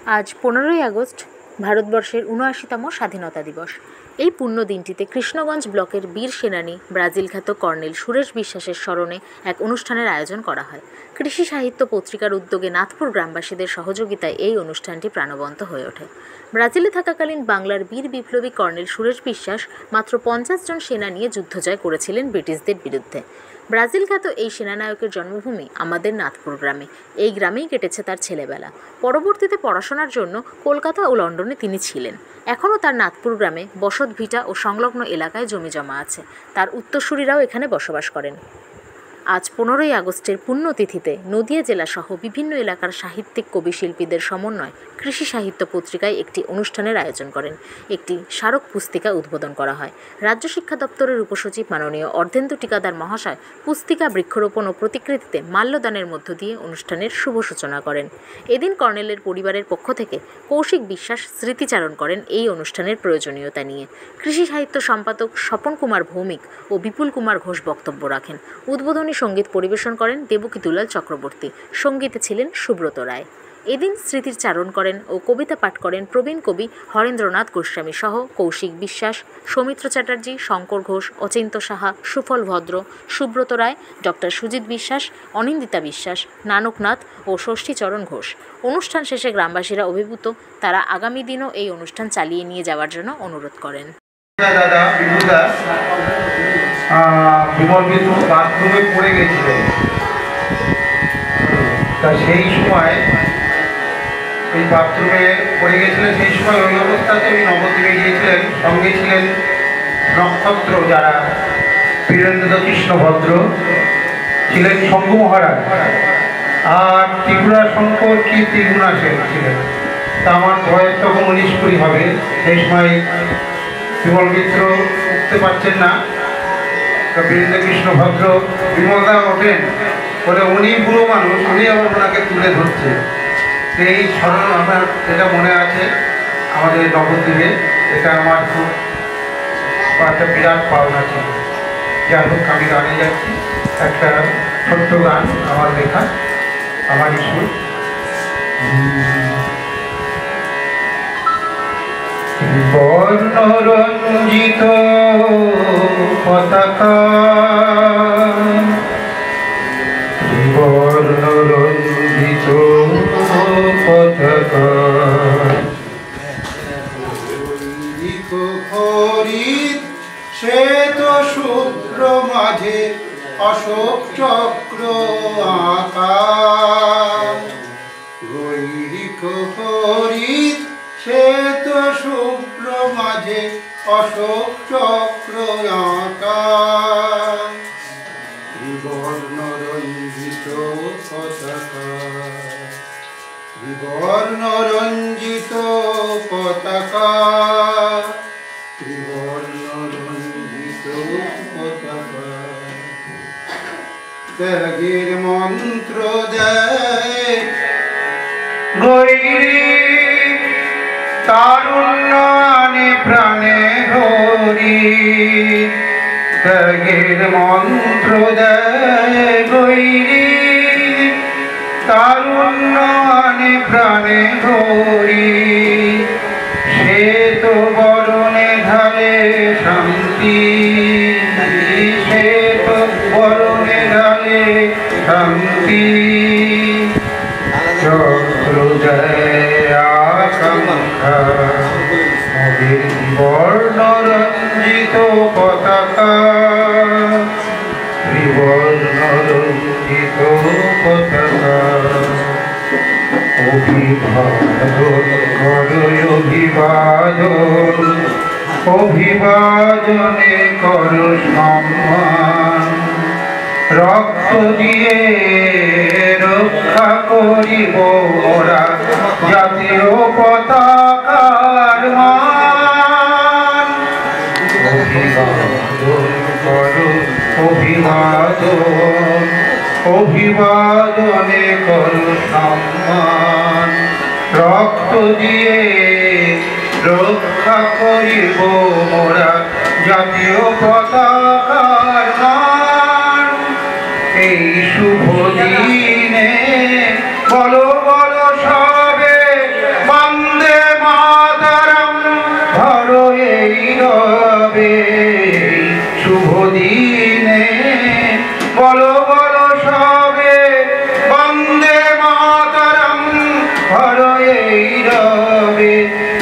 আজ 15ই আগস্ট ভারতবর্ষের ৭৯তম স্বাধীনতা দিবস। এই পুণ্য দিনটিতে কৃষ্ণগঞ্জ ব্লকের বীর সেনানী ব্রাজিল খ্যাত কর্নেল সুরেশ বিশ্বাসের স্মরণে এক অনুষ্ঠানের আয়োজন করা হয়। কৃষি সাহিত্য পত্রিকার উদ্যোগে নাথপুর গ্রামবাসীদের সহযোগিতায় এই অনুষ্ঠানটি প্রাণবন্ত হয়ে ওঠে। ব্রাজিলে থাকাকালীন বাংলার বীর বিপ্লবী কর্নেল সুরেশ বিশ্বাস মাত্র 50 জন সেনা নিয়ে যুদ্ধজয় করেছিলেন ব্রিটিশদের বিরুদ্ধে। ব্রাজিল খ্যাত এই সেনানায়কের জন্মভূমি আমাদের নাথপুর গ্রামে। এই গ্রামেই কেটেছে তার ছেলেবেলা। পরবর্তীতে পড়াশোনার জন্য কলকাতা ও লন্ডনে তিনি ছিলেন। এখনও তার নাথপুর গ্রামে বসত ভিটা ও সংলগ্ন এলাকায় জমি জমা আছে। তার উত্তরসূরিরাও এখানে বসবাস করেন। আজ 15ই আগস্টের পুণ্যতিথিতে নদিয়া জেলাসহ বিভিন্ন এলাকার সাহিত্যিক কবি শিল্পীদের সমন্বয়ে কৃষি সাহিত্য পত্রিকায় একটি অনুষ্ঠানের আয়োজন করেন। একটি স্মারক পুস্তিকা উদ্বোধন করা হয়। রাজ্য শিক্ষা দপ্তরের উপসচিব মাননীয় অর্ধেন্দু টিকাদার মহাশয় পুস্তিকা বৃক্ষরোপণ ও প্রতিকৃতিতে মাল্যদানের মধ্য দিয়ে অনুষ্ঠানের শুভ সূচনা করেন। এদিন কর্নেলের পরিবারের পক্ষ থেকে কৌশিক বিশ্বাস স্মৃতিচারণ করেন এই অনুষ্ঠানের প্রয়োজনীয়তা নিয়ে। কৃষি সাহিত্য সম্পাদক স্বপন কুমার ভৌমিক ও বিপুল কুমার ঘোষ বক্তব্য রাখেন। উদ্বোধনী সঙ্গীত পরিবেশন করেন দেবকী দুলাল চক্রবর্তী। সঙ্গীতে ছিলেন সুব্রত রায়। এদিন স্মৃতির চারণ করেন ও কবিতা পাঠ করেন প্রবীণ কবি হরেন্দ্রনাথ গোস্বামী সহ কৌশিক বিশ্বাস, সৌমিত্র চ্যাটার্জি, শঙ্কর ঘোষ, অচিন্ত সাহা, সুফল ভদ্র, সুব্রত রায়, ডক্টর সুজিত বিশ্বাস, অনিন্দিতা বিশ্বাস, নানকনাথ ও ষষ্ঠীচরণ ঘোষ। অনুষ্ঠান শেষে গ্রামবাসীরা অভিভূত। তারা আগামী দিনও এই অনুষ্ঠান চালিয়ে নিয়ে যাওয়ার জন্য অনুরোধ করেন। বিমল বিন্দু বাথরুমে পড়ে গেছিলেন, তা সেই সময় এই বাথরুমে পড়ে গেছিলেন। সেই সময় ওই অবস্থাতে উনি নবদ্বীপে গিয়েছিলেন। সঙ্গে ছিলেন নক্ষত্র যারা বীরেন্দ্র কৃষ্ণ ভদ্র ছিলেন, শম্ভু মহারাজ, আর ত্রিপুরা শঙ্কর কি ত্রিগুণা সেন ছিলেন। তা আমার বয়স তখন 19-20 হবে। সেই সময় বিমল মিত্র উঠতে পারছেন না। বীরেন্দ্র কৃষ্ণ ভদ্র বিমলদা ওঠেন বলে উনি বুড়ো মানুষ, উনি আবার ওনাকে তুলে ধরছে। এই স্মরণ আমার যেটা মনে আছে আমাদের নবদ্বীপে, এটা আমার খুব একটা বিরাট পাওনা ছিল। যাই হোক, আমি গানে যাচ্ছি। একটা ছোট্ট গান আমার লেখা, আমার সুর। বর্ণরঞ্জিত পতাকা, বর্ণরঞ্জিত পতাকা, হরিত শ্বেত শুভ্র মাঝে অশোক চক্র আঁকা। গৈরিক হরিত শ্বেত শুভ্র মাঝে অশোক চক্র আঁকা। বিবর্ণরঞ্জিত পতাকা, বিবর্ণরঞ্জিত পতাকা, বিবর্ণরঞ্জিত পতাকা। ত্যাগের মন্ত্র দেয় গৈরী, তারুণ্য আনে প্রাণে হরি। ত্যাগের মন্ত্র দেয় গৈরী, তারুণ্য আনে প্রাণে হরি। সে তো বরণে ঢালে শান্তি, সে তো বরণে ঢালে শান্তি। চক্র জয় আকাঙ্ক্ষা, মোদের বর্ণরঞ্জিত পতাকা, ত্রিবর্ণরঞ্জিত পতাকা। অভিবাদন করো অভিবাদন, অভিবাদনে করো সম্মান। রক্ত দিয়ে রক্ষা করিব মোরা জাতীয় পতাকার মান। অভিবাদন করো অভিবাদন, অভিবাদনে করো সম্মান। রক্ত দিয়ে রক্ষা করিব মোরা জাতীয় পতাকার মান। এই শুভ দিনে বলো বলো সবে এই রবে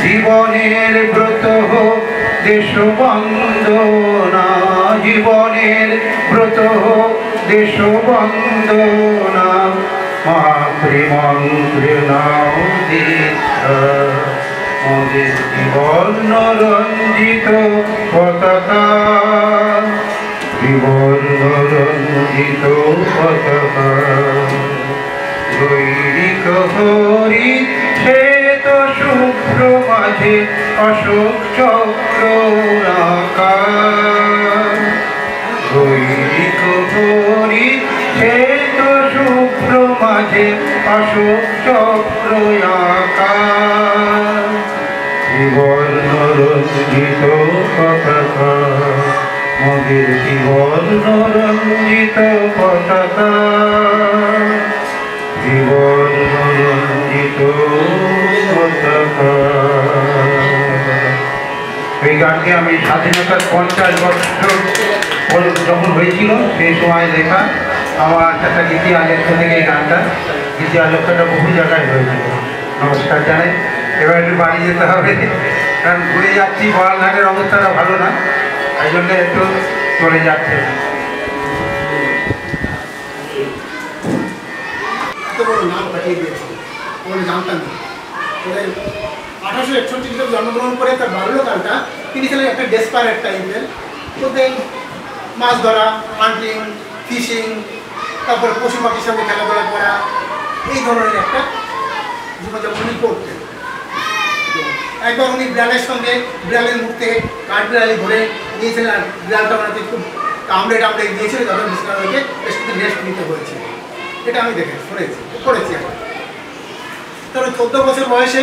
জীবনের ব্রত হোক দেশ বন্দনা, জীবনের ব্রত হোক দেশ বন্দনা, মাতৃমন্ত্রে নাও দীক্ষা, মোদের জীবন রঞ্জিত পতাকা, জীবন রঞ্জিত পতাকা, দৈনিক হরি শ্বেত শুভ্র মাঝে অশোক চক্র আকার, দৈনিক হরি শ্বেত শুভ্র মাঝে অশোক চক্র আকার, জীবন রঞ্জিত পতাকা, মোদের জীবন রঞ্জিত পতাকা, জীবন রঞ্জিত পতাকা। এই গানটি আমি স্বাধীনতার 50 বছর যখন হয়েছিল সেই সময় লেখা। আমার একটা গীতি আলোচ্য থেকে এই গানটা, গীতি আলোচ্যটা বহু জায়গায় হয়েছিল। নমস্কার জানাই। এবার একটু বাড়ি যেতে হবে, কারণ ঘুরে যাচ্ছি, বড়ালঘাটের অবস্থাটা ভালো না, এই জন্য একটু চলে যাচ্ছে। নাম পাঠিয়ে দিয়েছে, আমরা জানতাম না। 1861 খ্রিস্টাব্দে জন্মগ্রহণ করে তার বাল্যকালটা তিনি ছিলেন একটা ডেসপারেট টাইপের। ওদের মাছ ধরা, হান্টিং, ফিশিং, তারপরে পশু পাখির সঙ্গে খেলাধুলা করা, এই ধরনের একটা জীবনযাপন উনি করতেন। একবার উনি বিড়ালের সঙ্গে, বিড়ালের মুখ থেকে কাঠবিড়ালি ধরে নিয়েছিলেন, আর বিড়ালটা ওনাকে খুব কামড়ে টামড়ে দিয়েছিল, তখন বিষ্ণুকে বেশ কিছু রেস্ট নিতে হয়েছে। এটা আমি পড়েছি এখন। তারপরে 14 বছর বয়সে,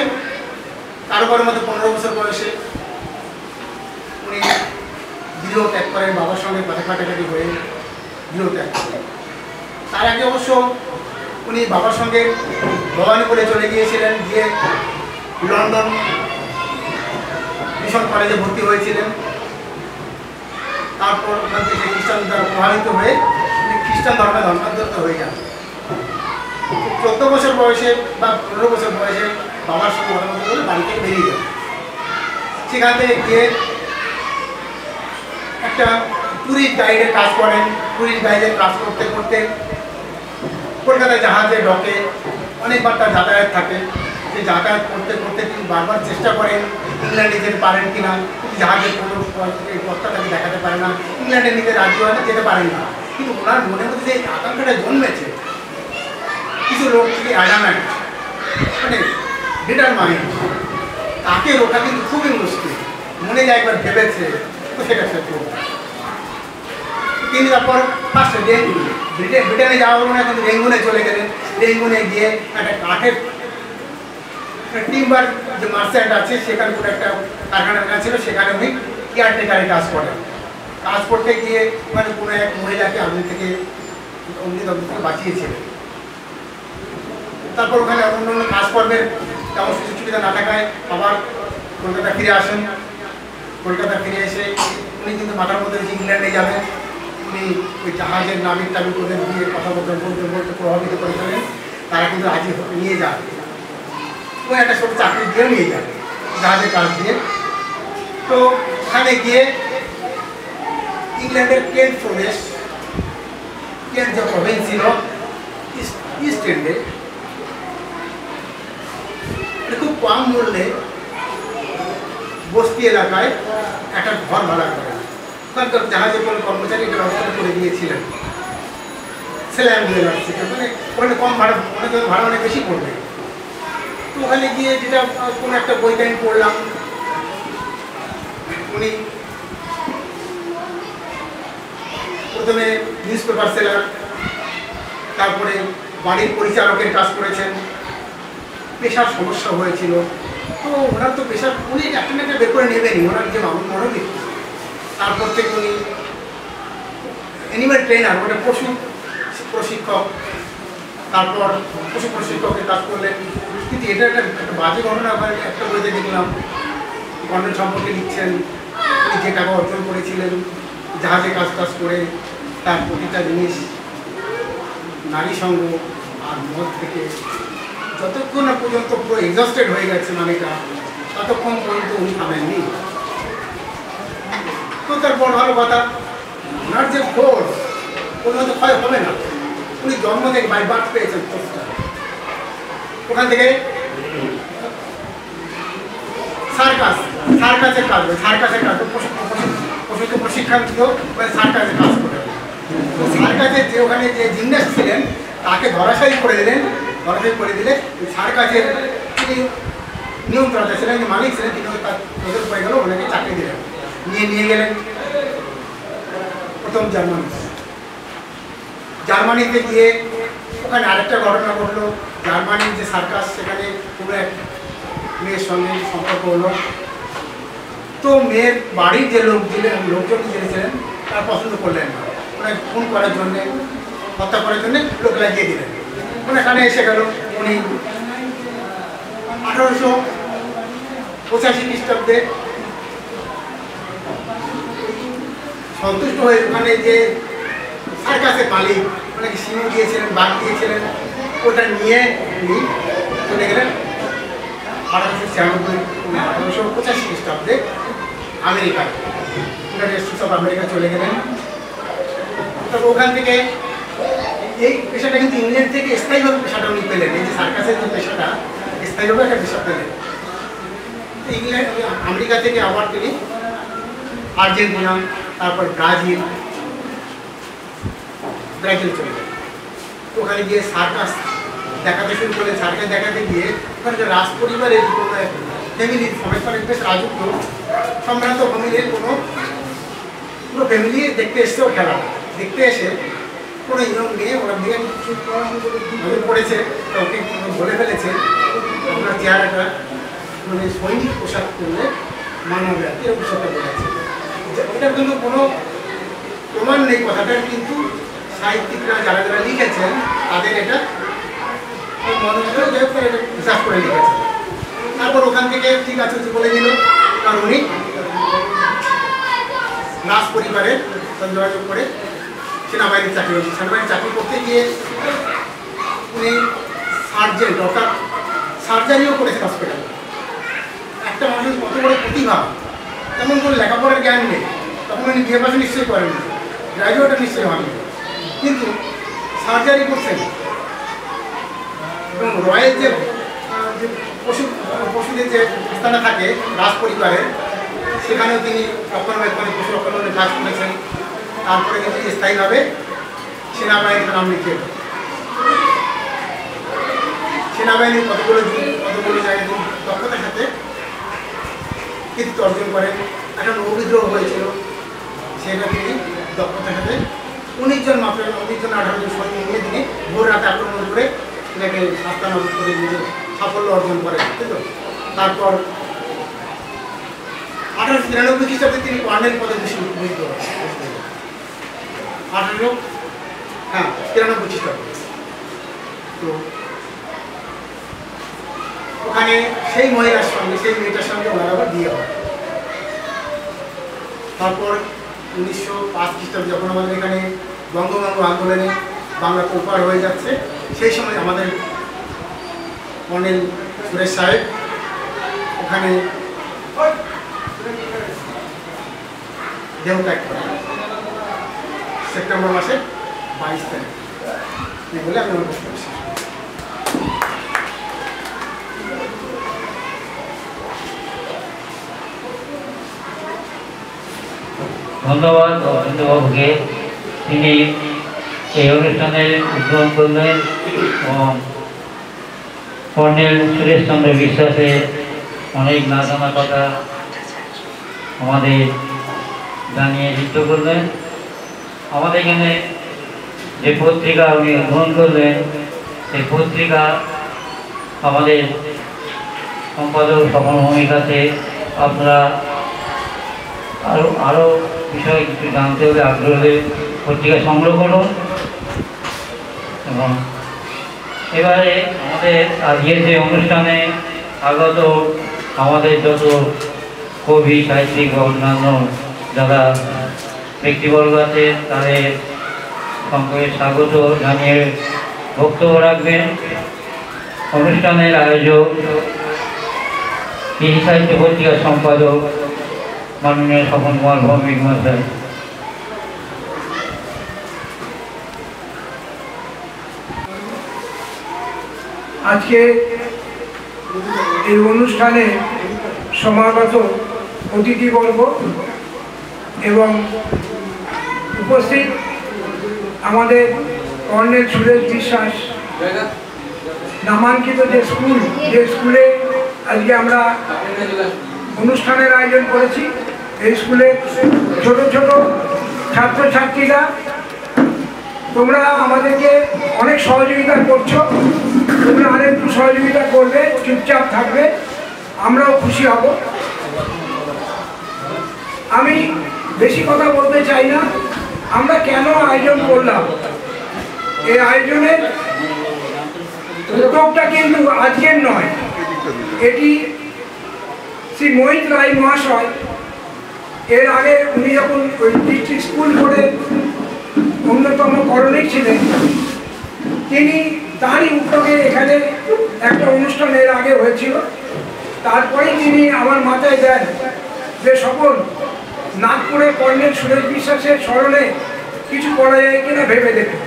কারোবার মতো 15 বছর বয়সে উনি গৃহ ত্যাগ করেন, বাবার সঙ্গে কথা কাটাকাটি হয়ে গৃহ ত্যাগ করেন। তার আগে অবশ্য উনি বাবার সঙ্গে ভবানীপুরে চলে গিয়েছিলেন, গিয়ে লন্ডন মিশন কলেজে ভর্তি হয়েছিলেন। তারপর ওখান থেকে খ্রিস্টান দ্বারা প্রভাবিত হয়ে উনি খ্রিস্টান ধর্মে ধর্মান্তরিত হয়ে যান। 14 বছর বয়সে বা 15 বছর বয়সে বাবার সঙ্গে মতামত করে বাড়ি থেকে বেরিয়ে যান। সেখান থেকে গিয়ে একটা ট্যুরিস্ট গাইডের কাজ করেন। ট্যুরিস্ট গাইডের কাজ করতে করতে কলকাতায় জাহাজে ডকে অনেকবার তার যাতায়াত থাকে। সেই যাতায়াত করতে করতে তিনি বারবার চেষ্টা করেন ইংল্যান্ডে যেতে পারেন কিনা, জাহাজের কোনো পথটা তাকে দেখাতে পারে না, ইংল্যান্ডে নিতে রাজ্য হয় না, যেতে পারেন না। কিন্তু ওনার মনের মধ্যে যে আকাঙ্ক্ষাটা জন্মেছে, কিছু লোক থেকে অ্যাডামেন্ট, মানে ডিটারমাইন্ড, তাকে রোখা কিন্তু খুবই মুশকিল। মনে যায় একবার ভেবেছে তো সেটা সে করবে। তিনি তারপর ফার্স্ট ব্রিটেনে যাওয়ার মনে কিন্তু রেঙ্গুনে চলে গেলেন। রেঙ্গুনে গিয়ে একটা কাঠের টিম্বার যে মার্চেন্ট আছে, সেখানে কোনো একটা কারখানা ছিল, সেখানে উনি কেয়ারটেকারে কাজ করেন। কাজ করতে গিয়ে মানে কোনো এক মহিলাকে আগুন থেকে বাঁচিয়েছিলেন। তারপর ওখানে অন্য অন্য কাজকর্মের তেমন সুযোগ সুবিধা না থাকায় আবার কলকাতা ফিরে আসেন। কলকাতা ফিরে এসে উনি কিন্তু মাথার মধ্যে যে ইংল্যান্ডে যাবেন, উনি ওই জাহাজের নাবিক টাবিক ওদের দিয়ে কথাবার্তা বলতে বলতে প্রভাবিত করে ফেলেন। তারা কিন্তু রাজি নিয়ে যান, ওই একটা ছোটো চাকরি দিয়েও নিয়ে যান জাহাজের কাজ দিয়ে। তো ওখানে গিয়ে ইংল্যান্ডের কেন্ট প্রদেশ, কেন্ট যে প্রভিন্স ছিল ইস্ট এন্ডে, খুব কম মূল্যে বস্তি এলাকায় একটা ঘর ভাড়া করে ওখানকার জাহাজের কোনো কর্মচারী এটা ব্যবস্থা করে দিয়েছিলেন। স্ল্যাম দিয়ে যাচ্ছে, মানে ওখানে কম ভাড়া, অনেক ভাড়া অনেক বেশি পড়বে। তো ওখানে গিয়ে যেটা কোনো একটা বইতে আমি পড়লাম, উনি প্রথমে নিউজ পেপার সেলার, তারপরে বাড়ির পরিচালকের কাজ করেছেন। পেশার সমস্যা হয়েছিল, তো ওনার তো পেশার উনি একটা না একটা বের করে নেবেনই, ওনার যে মনোনীত। তারপর থেকে উনি অ্যানিম্যাল ট্রেনার, ওটা পশু প্রশিক্ষক, তারপর পশু প্রশিক্ষকের কাজ করলেন। কিন্তু এটা একটা বাজে ঘটনা, একটা বইতে দেখলাম গণের সম্পর্কে লিখছেন, উনি যে টাকা অর্জন করেছিলেন জাহাজে কাজ করে, তার প্রতিটা জিনিস নারী সঙ্গ আর মদ থেকে যতক্ষণ না পর্যন্ত পুরো এক্সস্টেড হয়ে গেছে মানিকা, ততক্ষণ পর্যন্ত উনি থামেননি। তো তার বড় ভালো কথা, ওনার যে ফোর্স ওর মধ্যে ক্ষয় হবে না। উনি জন্ম থেকে বাই বার্থ পেয়েছেন ফোর্সটা। ওখান থেকে সার্কাসের কাজ পশুকে প্রশিক্ষণ দিত, সার্কাসের কাজ করে। তো সার্কাসের যে ওখানে যে জিমন্যাস্ট ছিলেন তাকে ধরাশায়ী করে দিলে সার্কাসের তিনি নিয়ন্ত্রণটা ছিলেন, যে মালিক ছিলেন, তিনি তার নজর পেয়ে গেল, ওনাকে চাকরি দিলেন, নিয়ে গেলেন প্রথম জার্মানিতে গিয়ে ওখানে আরেকটা ঘটনা ঘটলো। জার্মানির যে সার্কাস, সেখানে পুরো এক মেয়ের সঙ্গে সম্পর্ক হলো। তো মেয়ের বাড়ির যে লোকজন ছিলেন তার পছন্দ করলেন না, ওনাকে খুন করার জন্যে, হত্যা করার জন্যে লোক লাগিয়ে দিলেন। এখানে এসে গেল উনি 1885 খ্রিস্টাব্দে সন্তুষ্ট হয়ে ওখানে যে সার্কাসের মালিক ওনাকে সিংহ দিয়েছিলেন, বাঘ দিয়েছিলেন, ওটা নিয়ে উনি চলে গেলেন 1885 খ্রিস্টাব্দে আমেরিকায়। আমেরিকা চলে গেলেন। তারপর ওখান থেকে এই পেশাটা কিন্তু ইংল্যান্ড থেকে স্থায়ীভাবে পেশাটা উনি পেলেন। এই যে সার্কাসের যে পেশাটা স্থায়ীভাবে একটা পেশা পেলেন। ইংল্যান্ড আমেরিকা থেকে আবার তিনি আর্জেন্টিনা, তারপর ব্রাজিল চলে গেলেন। ওখানে গিয়ে সার্কাস দেখাতে শুরু করলেন। সার্কাস দেখাতে গিয়ে ওখানে যে রাজ পরিবারের কোনো ফ্যামিলির সবাই বেশ রাজত্ব সম্ভ্রান্ত ফ্যামিলির পুরো ফ্যামিলি দেখতে এসছে। ও খেলা দেখতে এসে কোনো নিয়ম নিয়ে ওরা দিকে নজর পড়েছে, তো ওকে বলে ফেলেছে আপনার চেহারাটা সৈনিক পোশাক করলে মানবে আর কি, এরকম পোশাকটা বলেছে। ওটার কিন্তু কোনো প্রমাণ নেই কথাটার, কিন্তু সাহিত্যিকরা যারা লিখেছেন তাদের এটা মনে হয় বিশ্বাস করে লিখেছেন। তারপর ওখান থেকে ঠিক আছে বলে দিল, কারণ উনি রাজ পরিবারের যোগাযোগ করে সেনাবাহিনীর চাকরি করতে গিয়ে উনি সার্জেন্ট অর্থাৎ সার্জারিও করেছেন হসপিটালে। একটা মানুষের কত বড় প্রতিভা, তেমন কোনো লেখাপড়ার জ্ঞান নেই, তখন উনি বিয়ে পাশে নিশ্চয়ই করেননি, গ্র্যাজুয়েটও নিশ্চয়ই হননি, কিন্তু সার্জারি করছেন। এবং রয়ের যে পশুদের যে স্থানে থাকে রাজ পরিবারের, সেখানেও তিনি রক্ষণাবেক্ষণে পশু রক্ষণাবেক্ষণে কাজ করেছেন। তারপরে কিন্তু স্থায়ীভাবে সেনাবাহিনীর নাম লিখে সেনাবাহিনীর কতগুলো জায়গায় দক্ষতার সাথে কৃতিত্ব অর্জন করেন। একটা নৌবিদ্রোহ হয়েছিল, সেটা তিনি দক্ষতার সাথে 19 জন 18 জন সৈনিক নিয়ে তিনি ভোর রাতে আক্রমণ করে এটাকে আস্তানাবুদ করে নিজের সাফল্য অর্জন করেন। ঠিক তো? তারপর 1893 খ্রিস্টাব্দে তিনি কর্নেল পদে ভূষিত হন। 93 খ্রিস্টাব্দে। তো ওখানে সেই মহিলার সঙ্গে, সেই মেয়েটার সঙ্গে ওনার আবার বিয়ে হয়। তারপর 1905 খ্রিস্টাব্দে যখন আমাদের এখানে বঙ্গভঙ্গ আন্দোলনে বাংলা প্রপার হয়ে যাচ্ছে, সেই সময় আমাদের কর্নেল সুরেশ সাহেব ওখানে দেহত্যাগ করে সেপ্টেম্বর মাসে 22 তারিখ। এই বলে আমি আমার বক্তব্য শেষ করছি। ধন্যবাদ অরবিন্দবাবুকে, তিনি এই অনুষ্ঠানের উদ্বোধন করলেন এবং কর্নেল সুরেশ চন্দ্র বিশ্বাসের অনেক না জানা কথা আমাদের জানিয়ে যুক্ত করলেন। আমাদের এখানে যে পত্রিকা উনি উদ্বোধন করলেন, সেই পত্রিকা আমাদের সম্পাদক স্বপন ভূমিকাতে আপনারা আরও বিষয়ে কিছু জানতে হলে আগ্রহ হলে পত্রিকা সংগ্রহ করুন। এবং এবারে আমাদের আজকের যে অনুষ্ঠানে আগত আমাদের যত কবি, সাহিত্যিক বা অন্যান্য যারা ব্যক্তিবর্গ আছে, তাদের সঙ্গে স্বাগত জানিয়ে বক্তব্য রাখবেন অনুষ্ঠানের আয়োজক কৃষি সাহিত্য পত্রিকার সম্পাদক মাননীয় স্বপন কুমার ভৌমিক মহাশয়। আজকে এই অনুষ্ঠানে সমাগত অতিথিবর্গ এবং উপস্থিত আমাদের কর্নেল সুরেশ বিশ্বাস নামাঙ্কিত যে স্কুলে আজকে আমরা অনুষ্ঠানের আয়োজন করেছি। এই স্কুলে ছোট ছোট ছাত্রছাত্রীরা, তোমরা আমাদেরকে অনেক সহযোগিতা করছো, তোমরা আরেকটু সহযোগিতা করবে, চুপচাপ থাকবে, আমরাও খুশি হব। আমি বেশি কথা বলতে চাই না। আমরা কেন আয়োজন করলাম, এই আয়োজনের উদ্যোগটা কিন্তু আজকের নয়। এটি শ্রী মোহিত রায় মহাশয় এর আগে উনি যখন ওই ডিস্ট্রিক্ট স্কুল বোর্ডের অন্যতম করণিক ছিলেন, তিনি তারই উদ্যোগে এখানে একটা অনুষ্ঠান এর আগে হয়েছিল। তারপরেই তিনি আমার মাথায় দেন যে সকল নাগপুরে কর্নেল সুরেশ বিশ্বাসের স্মরণে কিছু করা যায় কিনা ভেবে দেখুন।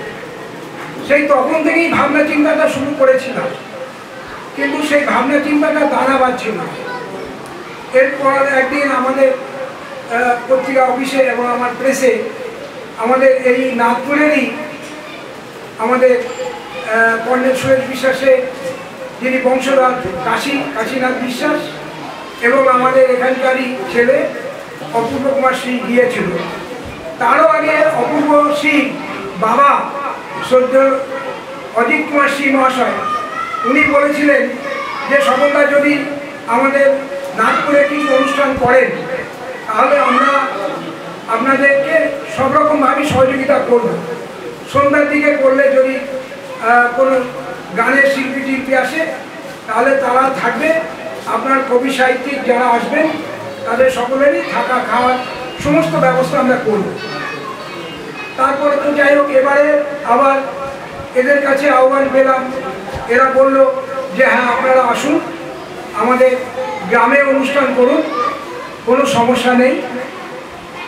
সেই তখন থেকেই ভাবনা চিন্তাটা শুরু করেছিলাম, কিন্তু সেই ভাবনা চিন্তাটা দাঁড়াবার ছিল। এরপর একদিন আমাদের পত্রিকা অফিসে এবং আমার প্রেসে আমাদের এই নাগপুরেরই আমাদের কর্নেল সুরেশ বিশ্বাসের যিনি বংশধর কাশীনাথ বিশ্বাস এবং আমাদের এখানকারই ছেলে অপূর্ব কুমার সিং গিয়েছিল। তারও আগে অপূর্ব সিং বাবা সদ্য অজিত কুমার সিং মহাশয় উনি বলেছিলেন যে সকলটা যদি আমাদের নাগপুরে কিছু অনুষ্ঠান করেন তাহলে আমরা আপনাদেরকে সব রকমভাবে সহযোগিতা করব। সন্ধ্যার দিকে করলে যদি কোনো গানের শিল্পী আসে তাহলে তারা থাকবে, আপনার কবি সাহিত্যিক যারা আসবেন তাদের সকলেরই থাকা খাওয়ার সমস্ত ব্যবস্থা আমরা করব। তারপরে তো যাই হোক, এবারে আবার এদের কাছে আহ্বান পেলাম। এরা বলল যে হ্যাঁ আপনারা আসুন, আমাদের গ্রামে অনুষ্ঠান করুন, কোনো সমস্যা নেই।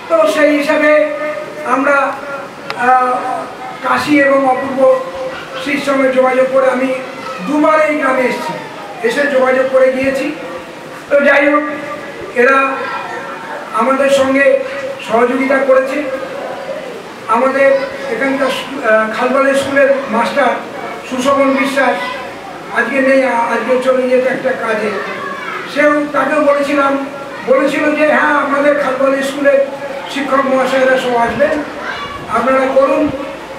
তো সেই হিসাবে আমরা কাশী এবং অপূর্ব শ্রীর সঙ্গে যোগাযোগ করে আমি দুবার এই গ্রামে এসে যোগাযোগ করে গিয়েছি। তো যাই হোক, এরা আমাদের সঙ্গে সহযোগিতা করেছে। আমাদের এখানকার খালবালের স্কুলের মাস্টার সুশোভন বিশ্বাস আজকে নেই, আজকে চলে গিয়েছে একটা কাজে। তাকেও বলেছিল যে হ্যাঁ আমাদের খালবালের স্কুলের শিক্ষক মহাশয়রা সব আসবেন, আপনারা করুন,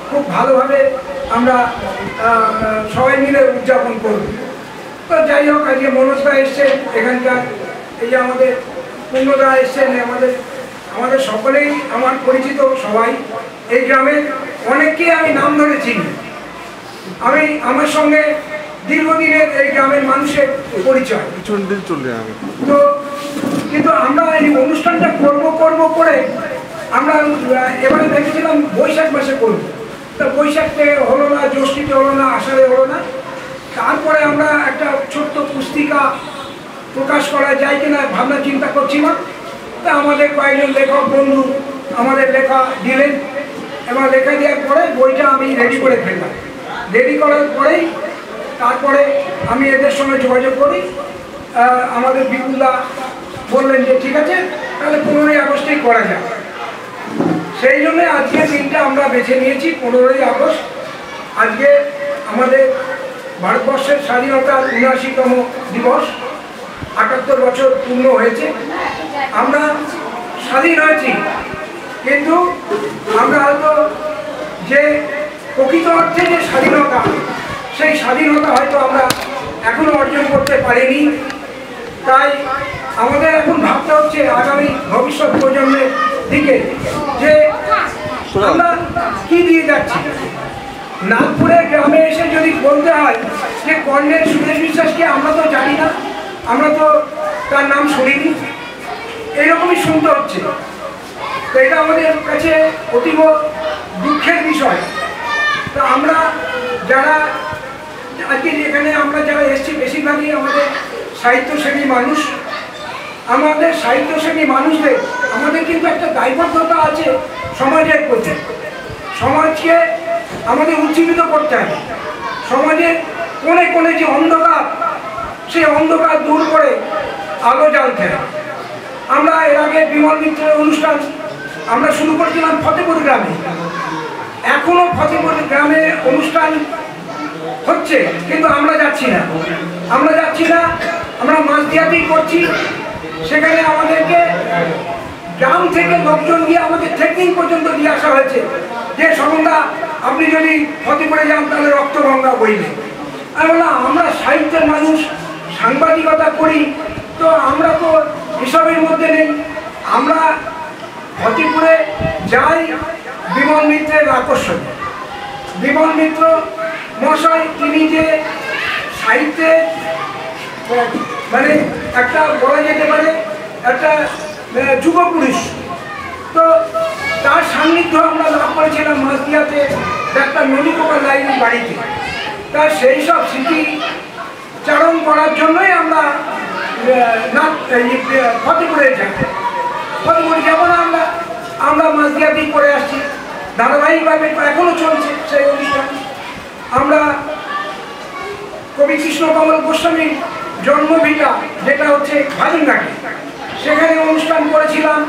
খুব ভালোভাবে আমরা সবাই মিলে উদযাপন করব। তো যাই হোক, আজকে মনোজদা এসছেন এখানকার, এই যে আমাদের পূর্ণদা এসছেন, আমাদের সকলেই আমার পরিচিত সবাই। এই গ্রামের অনেককেই আমি নাম ধরে চিনি। আমার সঙ্গে দীর্ঘদিনের এই গ্রামের মানুষের পরিচয়। তো কিন্তু আমরা এই অনুষ্ঠানটা করব করে আমরা এবারে ভেবেছিলাম বৈশাখ মাসে করব। তা বৈশাখে হলো না, জ্যৈষ্ঠীতে হলো না, আষাঢ়ে হলো না। তারপরে আমরা একটা ছোট্ট পুস্তিকা প্রকাশ করা যায় কিনা ভাবনা চিন্তা করছিলাম। তা আমাদের কয়েকজন লেখক বন্ধু আমাদের লেখা দিলেন এবং লেখা দেওয়ার পরে বইটা আমি রেডি করে ফেললাম। রেডি করার পরেই তারপরে আমি এদের সঙ্গে যোগাযোগ করি। আমাদের বিপুলদা বললেন যে ঠিক আছে, তাহলে 15ই আগস্টেই করা যায়। সেই জন্য আজকে দিনটা আমরা বেছে নিয়েছি 15ই আগস্ট। আজকে আমাদের ভারতবর্ষের স্বাধীনতার ৭৯তম দিবস, ৭৮ বছর পূর্ণ হয়েছে। আমরা স্বাধীন হয়েছি, কিন্তু আমরা হয়তো যে প্রকৃত অর্থে যে স্বাধীনতা, সেই স্বাধীনতা হয়তো আমরা এখনো অর্জন করতে পারিনি। তাই আমাদের এখন ভাবতে হচ্ছে আগামী ভবিষ্যৎ প্রজন্মের দিকে যে আমরা কি দিয়ে যাচ্ছি। নাগপুরের গ্রামে এসে যদি বলতে হয় যে কর্নেল সুরেশ বিশ্বাসকে আমরা তো জানি না, আমরা তো তার নাম শুনিনি, এইরকমই শুনতে হচ্ছে। তো এটা আমাদের কাছে অতীব দুঃখের বিষয়। তো আমরা যারা আজকে এখানে আমরা যারা এসেছি বেশিরভাগই আমাদের সাহিত্যসেবী মানুষ। আমাদের সাহিত্যসেবী মানুষদের আমাদের কিন্তু একটা দায়বদ্ধতা আছে সমাজের প্রতি। সমাজকে আমাদের উজ্জীবিত করতে হবে। সমাজের কোণে কোণে যে অন্ধকার, সেই অন্ধকার দূর করে আলো জ্বালতে হবে। আমরা এর আগে বিমল মিত্রের অনুষ্ঠান আমরা শুরু করেছিলাম ফতেপুর গ্রামে। এখনো ফতেপুর গ্রামে অনুষ্ঠান হচ্ছে, কিন্তু আমরা যাচ্ছি না। আমরা মাঝদিয়াতেই করছি। সেখানে আমাদেরকে গ্রাম থেকে লোকজন গিয়ে আমাদের ট্রেনিং পর্যন্ত দিয়ে আসা হয়েছে যে সমন্দা আপনি যদি ফতেপুরে যান তাহলে রক্তগঙ্গা বইবে। আমি বললাম আমরা সাহিত্যের মানুষ, সাংবাদিকতা করি, তো আমরা তো এসবের মধ্যে নেই। আমরা ফতেপুরে যাই বিমল মিত্রের আকর্ষণ। বিমল মিত্র মহাশয় তিনি যে সাহিত্যের মানে একটা বলা যেতে পারে একটা যুব পুরুষ, তো তার সান্নিধ্য আমরা লাভ করেছিলাম মাঝদিয়াতে ডাক্তার নলিকুমার লাইনের বাড়িতে। তার সেই সব স্মৃতি চারণ করার জন্যই আমরা ফতেপুরে যাই। ফতেপুরে যাবো না আমরা মাঝদিয়াতেই করে আসছি, ধারাবাহিকভাবে এখনো চলছে সেই অনুষ্ঠান। আমরা কবি কৃষ্ণকমল গোস্বামীর জন্মভিটা যেটা হচ্ছে ভাজনঘাটে, সেখানে অনুষ্ঠান করেছিলাম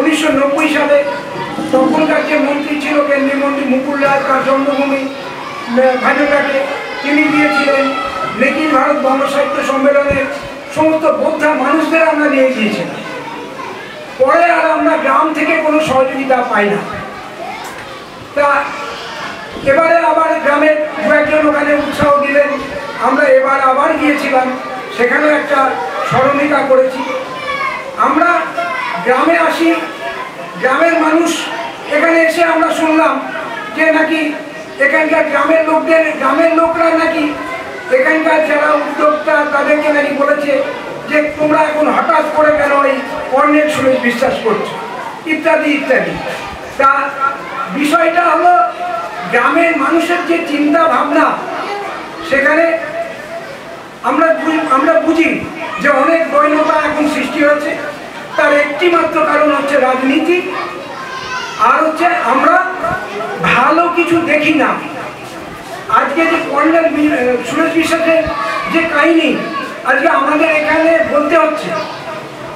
1990 সালে। তখনকার যে মন্ত্রী ছিল কেন্দ্রীয় মন্ত্রী মুকুল রায়, তার জন্মভূমি ভাজনঘাটে, তিনি দিয়েছিলেন নিখিল ভারত বঙ্গ সাহিত্য সম্মেলনের সমস্ত বোদ্ধা মানুষদের আমরা নিয়ে গিয়েছিলাম। পরে আর আমরা গ্রাম থেকে কোনো সহযোগিতা পাই না। তা এবারে আবার গ্রামের দু একজন ওখানে উৎসাহ দিলেন, আমরা এবার আবার গিয়েছিলাম, সেখানেও একটা স্মরণিকা করেছি। আমরা গ্রামে আসি, গ্রামের মানুষ এখানে এসে আমরা শুনলাম যে নাকি এখানকার গ্রামের লোকরা নাকি এখানকার যারা উদ্যোক্তা তাদেরকে নাকি বলেছে যে তোমরা এখন হঠাৎ করে কেন এই কর্নেল সুরেশ বিশ্বাস করছো ইত্যাদি ইত্যাদি। তা বিষয়টা হলো গ্রামের মানুষের যে চিন্তা ভাবনা, সেখানে আমরা বুঝি যে অনেক বৈনতা এখন সৃষ্টি হয়েছে। তার একটি মাত্র কারণ হচ্ছে রাজনীতি, আর হচ্ছে আমরা ভালো কিছু দেখি না। আজকে যে কর্নেল সুরেশ বিশ্বাসের যে কাহিনী আজকে আমাদের এখানে বলতে হচ্ছে,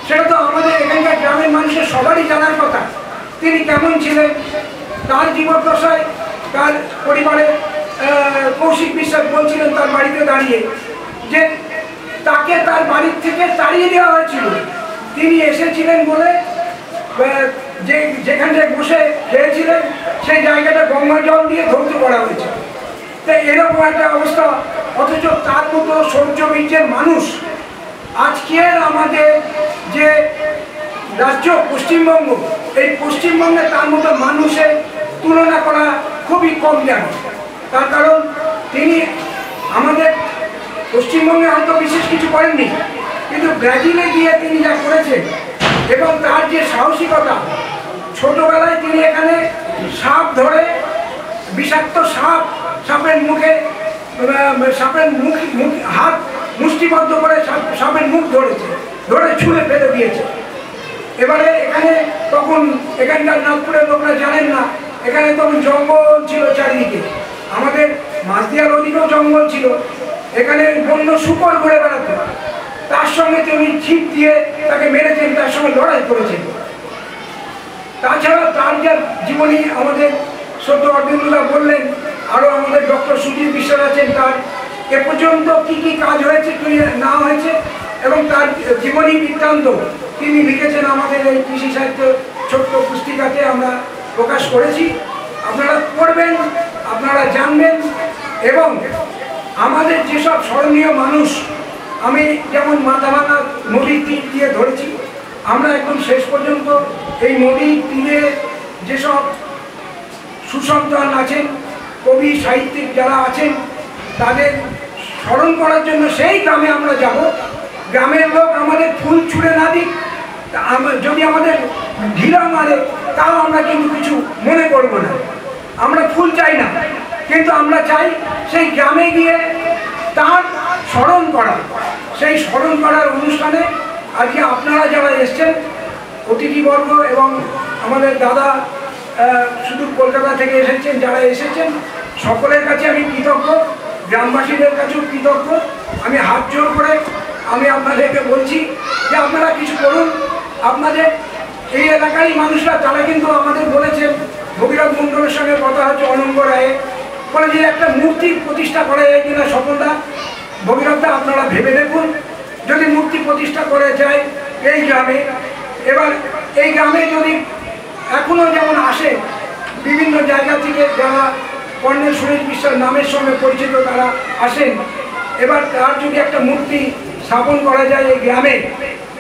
সেটা তো আমাদের এখানকার গ্রামের মানুষের সবারই জানার কথা। তিনি কেমন ছিলেন, তার জীবদ্দশায় তার পরিবারে কৌশিক বিশ্বাস বলছিলেন তার বাড়িতে দাঁড়িয়ে যে তাকে তার বাড়ির থেকে তাড়িয়ে দেওয়া হয়েছিল। তিনি এসেছিলেন বলে যেখানে বসে খেয়েছিলেন সেই জায়গাটা গঙ্গা জল দিয়ে ধৌত করা হয়েছে। তো এরকম একটা অবস্থা, অথচ তার মতো শৌর্যবীর্যের মানুষ আজকের আমাদের যে রাজ্য পশ্চিমবঙ্গ, এই পশ্চিমবঙ্গে তার মতো মানুষের তুলনা করা খুবই কম জানে। তার কারণ তিনি আমাদের পশ্চিমবঙ্গে হয়তো বিশেষ কিছু করেননি, কিন্তু ব্রাজিলে গিয়ে তিনি যা করেছেন এবং তার যে সাহসিকতা, ছোটবেলায় তিনি এখানে সাপ ধরে, বিষাক্ত সাপের মুখে হাত মুষ্টিবদ্ধ করে সাপের মুখ ধরে ছুঁড়ে ফেলে দিয়েছে। এবারে এখানে তখন এখানকার নাগপুরের লোকরা জানেন না, এখানে তখন জঙ্গল ছিল চারিদিকে, আমাদের মাঝদিয়ার ওদিকেও জঙ্গল ছিল, এখানে বন্য শুকর ঘুরে বেড়াতো। তার সঙ্গে তিনি ছিপ দিয়ে তাকে মেরেছেন, তার সঙ্গে লড়াই করেছেন। তাছাড়া তার যা জীবনী আমাদের সদ্য অরবিন্দুদা বললেন, আরও আমাদের ডক্টর সুজিত বিশ্বাস আছেন, তার এ পর্যন্ত কি কি কাজ হয়েছে কি না হয়েছে এবং তার জীবনী বৃত্তান্ত তিনি লিখেছেন আমাদের এই কৃষি সাহিত্য ছোট্ট পুস্তিকাতে আমরা প্রকাশ করেছি। আপনারা পড়বেন, আপনারা জানবেন। এবং আমাদের যেসব স্মরণীয় মানুষ, আমি যেমন মাথাভাঙা নদীর তীর দিয়ে ধরেছি, আমরা এখন শেষ পর্যন্ত এই নদীর তীরে যেসব সুসন্তান আছেন, কবি সাহিত্যিক যারা আছেন, তাদের স্মরণ করার জন্য সেই গ্রামে আমরা যাব। গ্রামের লোক আমাদের ফুল ছুঁড়ে না দিক, যদি আমাদের ঢিলা মারে তাও আমরা কিন্তু কিছু মনে করব না। আমরা ফুল চাই না, কিন্তু আমরা চাই সেই গ্রামে গিয়ে তার স্মরণ করা, সেই স্মরণ করার অনুষ্ঠানে আজকে আপনারা যারা এসছেন অতিথিবর্গ এবং আমাদের দাদা সুদূর কলকাতা থেকে এসেছেন, যারা এসেছেন সকলের কাছে আমি কৃতজ্ঞ, গ্রামবাসীদের কাছেও কৃতজ্ঞ। আমি হাত জোর করে আমি আপনাদেরকে বলছি যে আপনারা কিছু করুন। আপনাদের এই এলাকারই মানুষরা তারা কিন্তু আমাদের বলেছেন, ভগীরথ মণ্ডলের সঙ্গে কথা হচ্ছে অনঙ্গ রায়ে, বলে যে একটা মূর্তি প্রতিষ্ঠা করা যায় কিনা স্বপনদা, ভগীরথদা আপনারা ভেবে দেখুন। যদি মূর্তি প্রতিষ্ঠা করা যায় এই গ্রামে, এবার এই গ্রামে যদি এখনও যেমন আসে বিভিন্ন জায়গা থেকে যারা কর্নেল সুরেশ বিশ্বাস নামের সঙ্গে পরিচিত তারা আসেন, এবার তার যদি একটা মূর্তি স্থাপন করা যায় এই গ্রামে,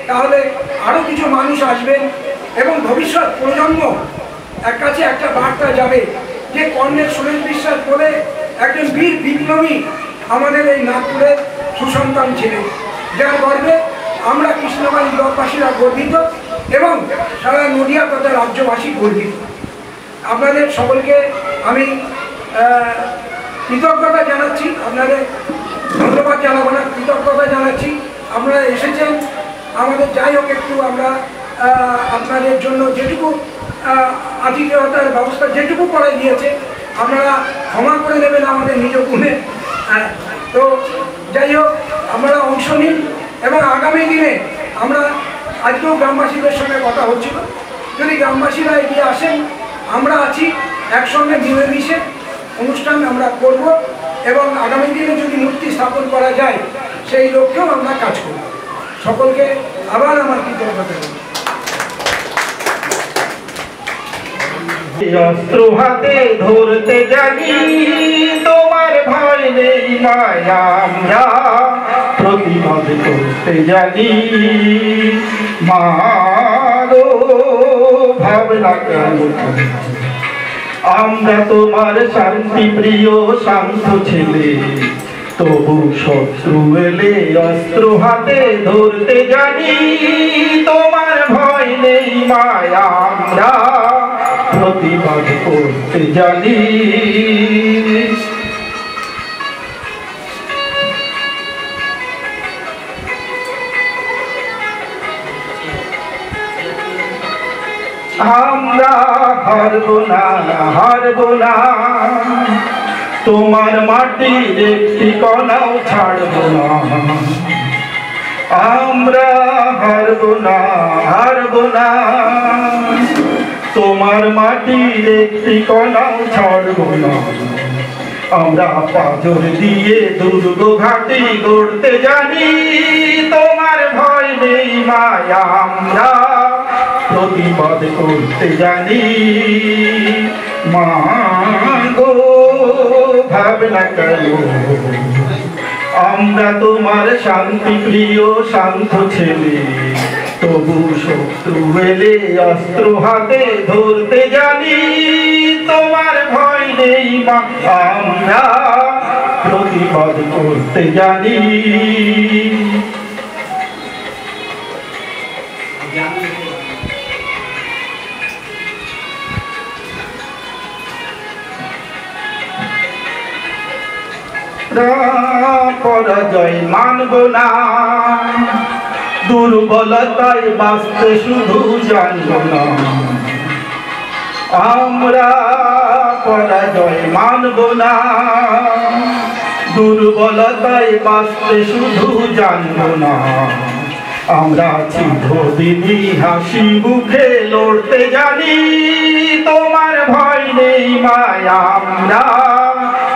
তাহলে আরও কিছু মানুষ আসবেন এবং ভবিষ্যৎ প্রজন্ম এক কাছে একটা বার্তা যাবে যে কর্নেল সুরেশ বিশ্বাস বলে একজন বীর বিপ্লবী আমাদের এই নাগপুরের সুসন্তান ছিলেন, যার গর্বে আমরা কৃষ্ণগঞ্জ ব্লকবাসীরা গর্বিত এবং সারা নদিয়া তথা রাজ্যবাসী গর্বিত। আপনাদের সকলকে আমি কৃতজ্ঞতা জানাচ্ছি, আপনাদের ধন্যবাদ জানাবো না, কৃতজ্ঞতা জানাচ্ছি। আপনারা এসেছেন, আমাদের যাই হোক একটু আমরা আপনাদের জন্য যেটুকু আতিথেয়তার ব্যবস্থা যেটুকু করে দিয়েছে আপনারা ক্ষমা করে দেবেন আমাদের নিজ গুণে। তো যাই হোক আপনারা অংশ নিন এবং আগামী দিনে আমরা আজকেও গ্রামবাসীদের সঙ্গে কথা হচ্ছিল, যদি গ্রামবাসীরা এগিয়ে আসেন আমরা আছি, একসঙ্গে মিলেমিশে অনুষ্ঠান আমরা করব এবং আগামী দিনে যদি মূর্তি স্থাপন করা যায় সেই লক্ষ্যেও আমরা কাজ করব। সকলকে আবার আমার কৃতজ্ঞতা। অস্ত্র হাতে ধরতে জানি, তোমার ভয় নেই মায়া, আমরা প্রতিবাদ করতে জানি। মাগো ভাবনা কেন, আমরা তোমার শান্তি প্রিয় শান্ত ছেলে, তবু শত্রু এলে অস্ত্র হাতে ধরতে জানি। তোমার ভয় নেই মায়া, আমরা প্রতিবাদ করতে জানি। আমরা হারব না, হারব না, তোমার মাটির একটি কণাও ছাড়ব না। আমরা হারব না, হারব না, তোমার মাটির একটি কণাও ছাড়ব না। আমরা পাথর দিয়ে দুর্গ ঘাটি গড়তে জানি। তোমার ভয় নেই মায়া, আমরা প্রতিবাদ করতে জানি। মা গো ভাবনা কেন, আমরা তোমার শান্তি প্রিয় শান্ত ছেলে, তবু শত্রু এলে অস্ত্র হাতে ধরতে জানি। তোমার ভয় নেই মা, আমরা প্রতিবাদ করতে জানি। পরাজয় মানব না, দুর্বলতায় বাঁচতে শুধু জানব না। আমরা পরাজয় মানব না, দুর্বলতায় বাঁচতে শুধু জানব না। আমরা চিরদিনই হাসি মুখে লড়তে জানি। তোমার ভয় নেই মায়া, আমরা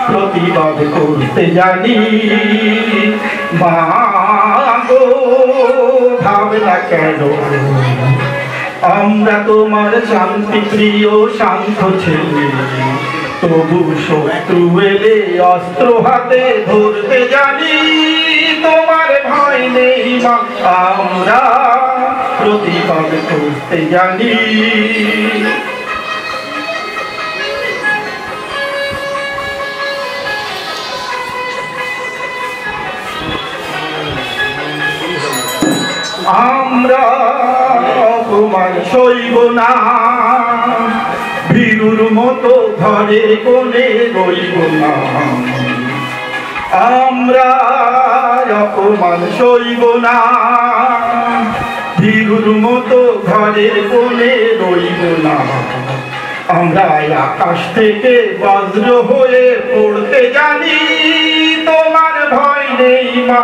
প্রতিবাদ করতে জানি। মা গো ভাবনা কেন, আমরা তোমার শান্তি প্রিয় শান্ত ছেলে, তবু শত্রু এলে অস্ত্র হাতে ধরতে জানি। তোমার ভয় নেই মা, আমরা প্রতিবাদ করতে জানি। আমরা অপমান সইব না, ভীরুর মতো ঘরের কোণে রইব না। আমরা অপমান সইব না, ভীরুর মতো ঘরের কোণে রইব না। আমরা আকাশ থেকে বজ্র হয়ে পড়তে জানি, তোমার ভয় নেই মা।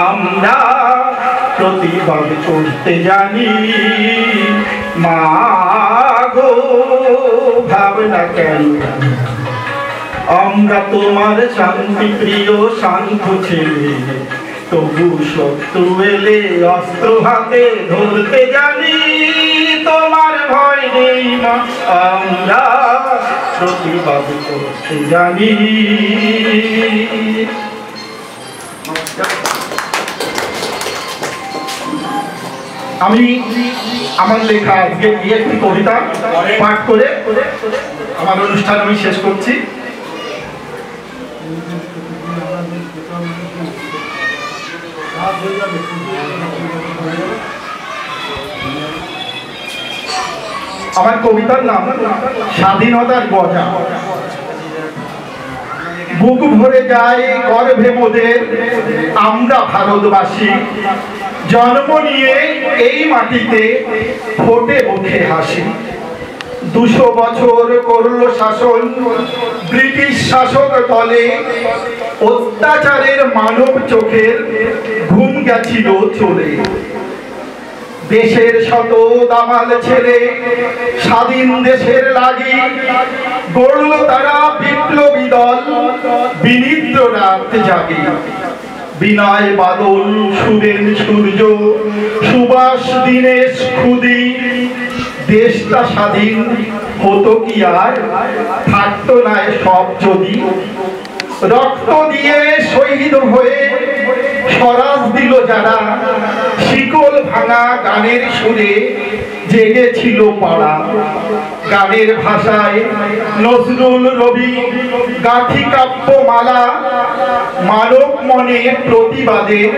আমরা প্রতিবাদ করতে জানি, মা গো ভাবনা কেন। আমরা তোমার শান্তি প্রিয় শান্ত ছেলে, তবু শত্রু এলে অস্ত্র হাতে ধরতে জানি, তোমার ভয় নেই মা। আমরা প্রতিবাদ করতে জানি। আমি আমার লেখা আজকে একটি কবিতা পাঠ করে আমার অনুষ্ঠান আমি শেষ করছি। আমার কবিতার নাম স্বাধীনতার গজা। বুক ভরে যায় গর্ভে মোদের, আমরা ভারতবাসী। জন্ম নিয়ে এই মাটিতে ফোটে ওঠে হাসি। 200 বছর করলো শাসন ব্রিটিশ শাসক দলে, অত্যাচারের মানব চোখের ঘুম গেছিল চলে। দেশের শত দামাল ছেলে স্বাধীন দেশের লাগি, গড়ল তারা বিপ্লবী দল, বিনিদ্র রাত জাগে। বিনয় বাদল, সুরেন সূর্য, সুভাষ দীনেশ খুদি, দেশটা স্বাধীন হতো কি আর, থাকতো না সব যদি। রক্ত দিয়ে শহীদ হয়ে স্বরাজ দিল যারা, শিকল ভাঙা গানের সুরে জেগেছিল পাড়া। গানের ভাষায় নজরুল রবি গাথি কাব্য মালা, মানব মনে প্রতিবাদের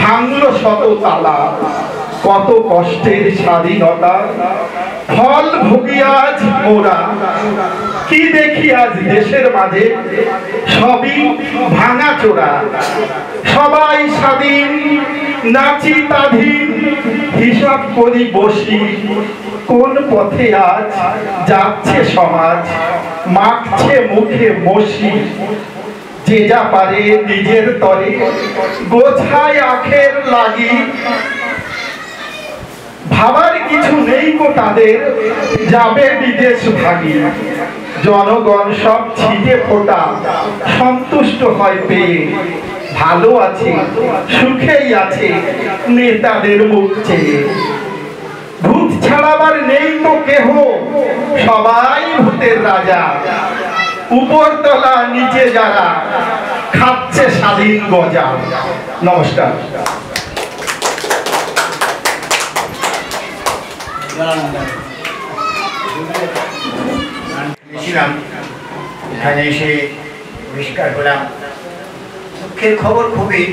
ভাঙল শত তালা। কত কষ্টের স্বাধীনতা ফল ভুগি আজ মোরা, কি দেখি আজ দেশের মাঝে সবই ভাঙা চোরা। সবাই স্বাধীন নাচি তাধীন, হিসাব করি বসি, কোন পথে আজ যাচ্ছে সমাজ, মাখছে মুখে মসি। যে যা পারে নিজের তরে গোছায় আখের লাগি, ভাবার কিছু নেই গো তাদের, যাবে বিদেশ ভাগি। জনগণ সব ছিটে ফোটা সন্তুষ্ট হয় পেয়ে, ভালো আছে সুখেই আছে নেতাদের মুখ চেয়ে। ভূত ছাড়াবার নেই তো কেহ, সবাই ভূতের রাজা। উপরতলা নিচে যারা খাচ্ছে স্বাধীন গজা। নমস্কার। এখানে এসে আবিষ্কার হলাম দুঃখের খবর খুবই।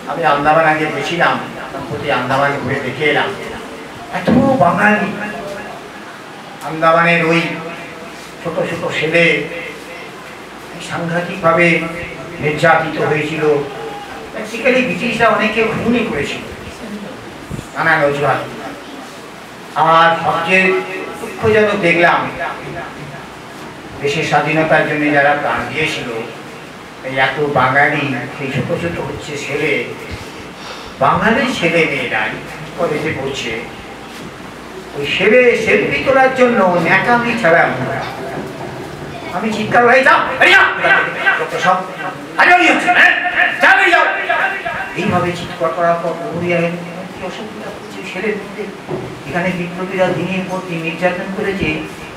আমি আন্দামান আগে গেছিলাম, প্রতি আন্দামান ঘুরে দেখে এলাম এত বাঙালি। আন্দামানের ওই ছোট ছোট ছেলে সাংঘাতিকভাবে নির্যাতিত হয়েছিল। বেসিক্যালি ব্রিটিশরা অনেকে খুনই করেছিল নানান অজুহাত। আর সবচেয়ে দুঃখজনক দেখলাম দেশের স্বাধীনতার জন্য যারা প্রাণ দিয়েছিল, এই এত বাঙালি সেই ছোট ছোট হচ্ছে ছেলে, বাঙালি ছেলে মেয়েরাই কলেজে পড়ছে, ওই সেলফি তোলার জন্য ন্যাকামি ছাড়া। আমি চিৎকার হয়ে যাও সব এইভাবে চিৎকার করার পর কি অসুবিধা হচ্ছে ছেলের মধ্যে। এখানে বিপ্লবীরা দিনের পর দিন নির্যাতন করেছে,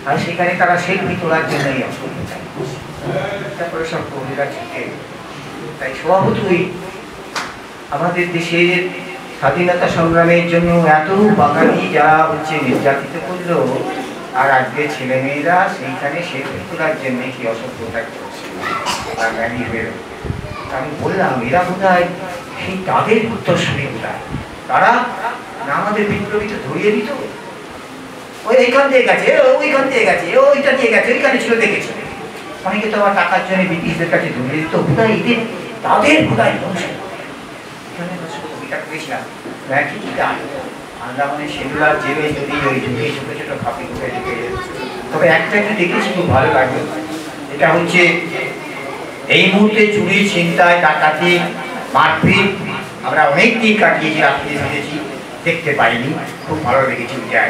আর সেখানে তারা সেলফি তোলার জন্যই তারপরে সব কবিরা ছুটে। তাই স্বভাবতই আমাদের দেশের স্বাধীনতা সংগ্রামের জন্য এত বাঙালি যারা হচ্ছে নির্যাতিত করলো, আর আজকে ছেলে মেয়েরা সেইখানে সেলফি তোলার জন্য কি অসভ্যতা করছে বাঙালি হয়ে। আমি বললাম এরা বোধহয় সেই তাদের উত্তরসূরি বোধহয়, তারা না আমাদের বিপ্লবী তো ধরিয়ে দিত, ওই এইখান দিয়ে গেছে, ওইখান দিয়ে গেছে, ওইটা দিয়ে গেছে, ওইখানে ছিল দেখেছে। অনেকে তো আবার টাকার জন্য ব্রিটিশদের কাছে ধরিয়ে দিত, বোধহয় এদের তাদের বোধহয় ধ্বংস। এখানে কবিতা করেছিলাম একই গান আন্দামানের সেলুলার জেলে যদি ওই ঢুকে ছোটো ছোটো খাপি ঢুকে ঢুকে, তবে একটা একটু দেখেছি খুব ভালো লাগলো। এটা হচ্ছে এই মুহূর্তে চুরি, ছিনতাই, ডাকাতি, মারপিট আমরা অনেক দিন কাটিয়েছি, রাত্রে ফিরেছি, দেখতে পাইনি, খুব ভালো লেগেছে ওইটা।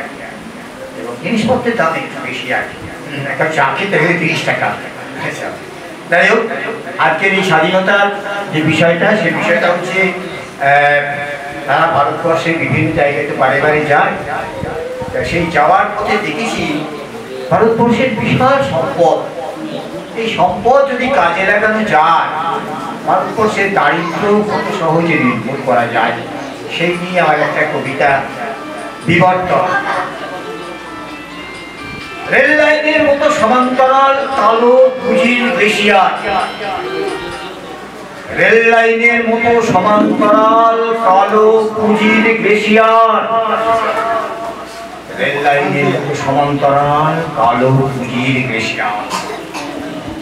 এবং জিনিসপত্রের দাম একটু বেশি আর কি, একটা চা খেতে হলে 30 টাকা। যাই হোক, আজকের এই স্বাধীনতার যে বিষয়টা, সেই বিষয়টা হচ্ছে তারা ভারতবর্ষের বিভিন্ন জায়গায় তো বারে বারে যায়। সেই যাওয়ার পথে দেখেছি ভারতবর্ষের বিশাল সম্পদ, এই সম্পদ যদি কাজে লাগানো যায় ভারতবর্ষের দারিদ্র্য কত সহজে নির্মূল করা যায়, সেই নিয়ে আমার একটা কবিতা বিবর্তন। রেল লাইনের মতো সমান্তরাল কালো পুঁজির গ্লেশিয়ার, রেল লাইনের মতো সমান্তরাল কালো পুঁজির গ্লেশিয়ার, রেল লাইনের মতো সমান্তরাল কালো পুঁজির গ্লেশিয়ার,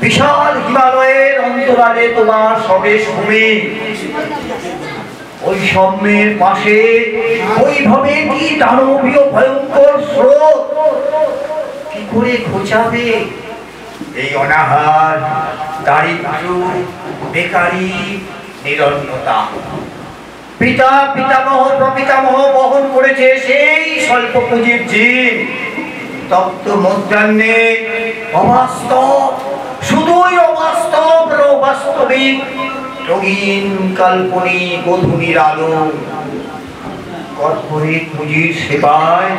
বিশাল হিমালয়ের অন্তরালে তোমার স্বদেশ ভূমি, ওই সম্যের পাশে ওইভাবে কি দানবীয় ভয়ঙ্কর স্রোত, কি করে ঘোচাবে এই অনাহার, দারিদ্র্য, বেকারি, নিরন্নতা। পিতা পিতামহ প্রপিতামহ বহন করেছে সেই স্বল্প পুঁজির জিন, তপ্ত মধ্যাহ্নে অবাস্তব, শুধুই অবাস্তব, অবাস্তবিক, রঙিন কাল্পনিক গধূলির আলো, কর্পোরেট পুঁজির সেবায়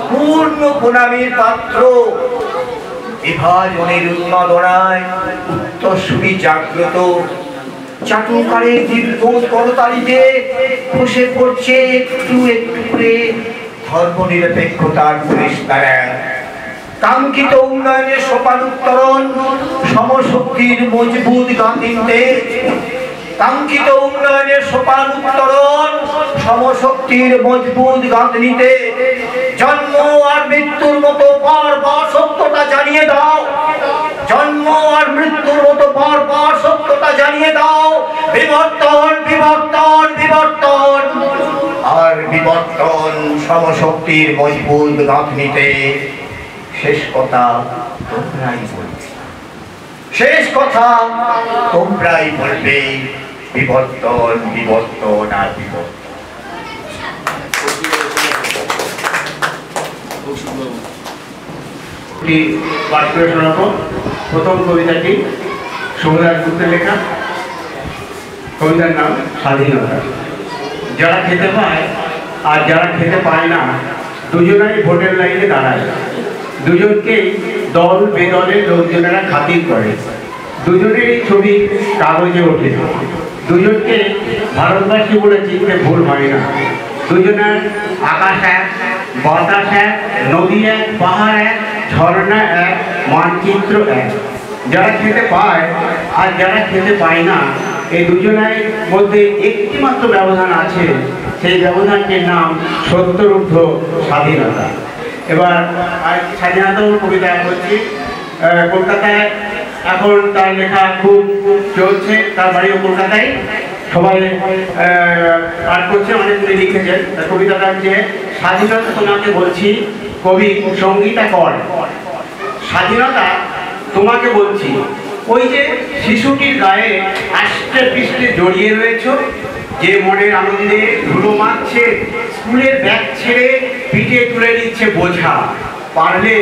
পূর্ণ প্রণামীর পাত্র, বিভাজনের উন্মাদনায় উত্তরসূরি জাগ্রত, চাটুকারের দীর্ঘ করতালিতে খসে পড়ছে একটু একটু করে ধর্মনিরপেক্ষতার পরিষ্কার, কাঙ্ক্ষিত উন্নয়নের সোপানুত্তরণ সমশক্তির মজবুত গাঁথনিতে, কাঙ্ক্ষিত উন্নয়নের সোপানুত্তরণ সমশক্তির মজবুত গাঁথনিতে, জন্ম আর মৃত্যুর মতো বারবার সত্যটা জানিয়ে দাও, জন্ম আর মৃত্যুর মতো বারবার সত্যটা জানিয়ে দাও, বিবর্তন বিবর্তন বিবর্তন আর বিবর্তন সমশক্তির মজবুত গাঁথনিতে। শেষ কথা তোমরাই বলবে, শেষ কথা তোমরাই বলবে, বিবর্তন বিবর্তন আর বিবর্তন। পাঠ করে শোনাবো। প্রথম কবিতাটি সমুদার গুপ্তের লেখা, কবিতার নাম স্বাধীনতা। যারা খেতে পায় আর যারা খেতে পায় না দুজনাই ভোটের লাইনে দাঁড়ায়, দুজনকেই দল বেদলের লোকজনেরা খাতির করে, দুজনেরই ছবি কাগজে ওঠে, দুজনকে ভারতবাসী বলে চিনতে ভুল হয় না, দুজনের আকাশ এক, বাতাস এক, নদী এক, পাহাড় এক, ঝর্ণা এক, মানচিত্র এক। যারা খেতে পায় আর যারা খেতে পায় না এই দুজনের মধ্যে একটি মাত্র ব্যবধান আছে, সেই ব্যবধানটির নাম সত্যরুদ্ধ স্বাধীনতা। এবার স্বাধীনতা কবিতা করছি। কলকাতায় এখন তার লেখা খুব চলছে, তার বাড়িও কলকাতায়, সবাই পাঠ করছে, অনেকগুলি লিখেছেন। কবিতাটা হচ্ছে স্বাধীনতা তোমাকে বলছি, কবি সঙ্গীতা কর। স্বাধীনতা তোমাকে বলছি, ওই যে শিশুটির গায়ে আষ্টে পৃষ্ঠে জড়িয়ে রয়েছ, যে মনের আনন্দে ধুলো মারছে, স্কুলের ব্যাগ ছেড়ে পিঠে তুলে নিচ্ছে বোঝা, পারলে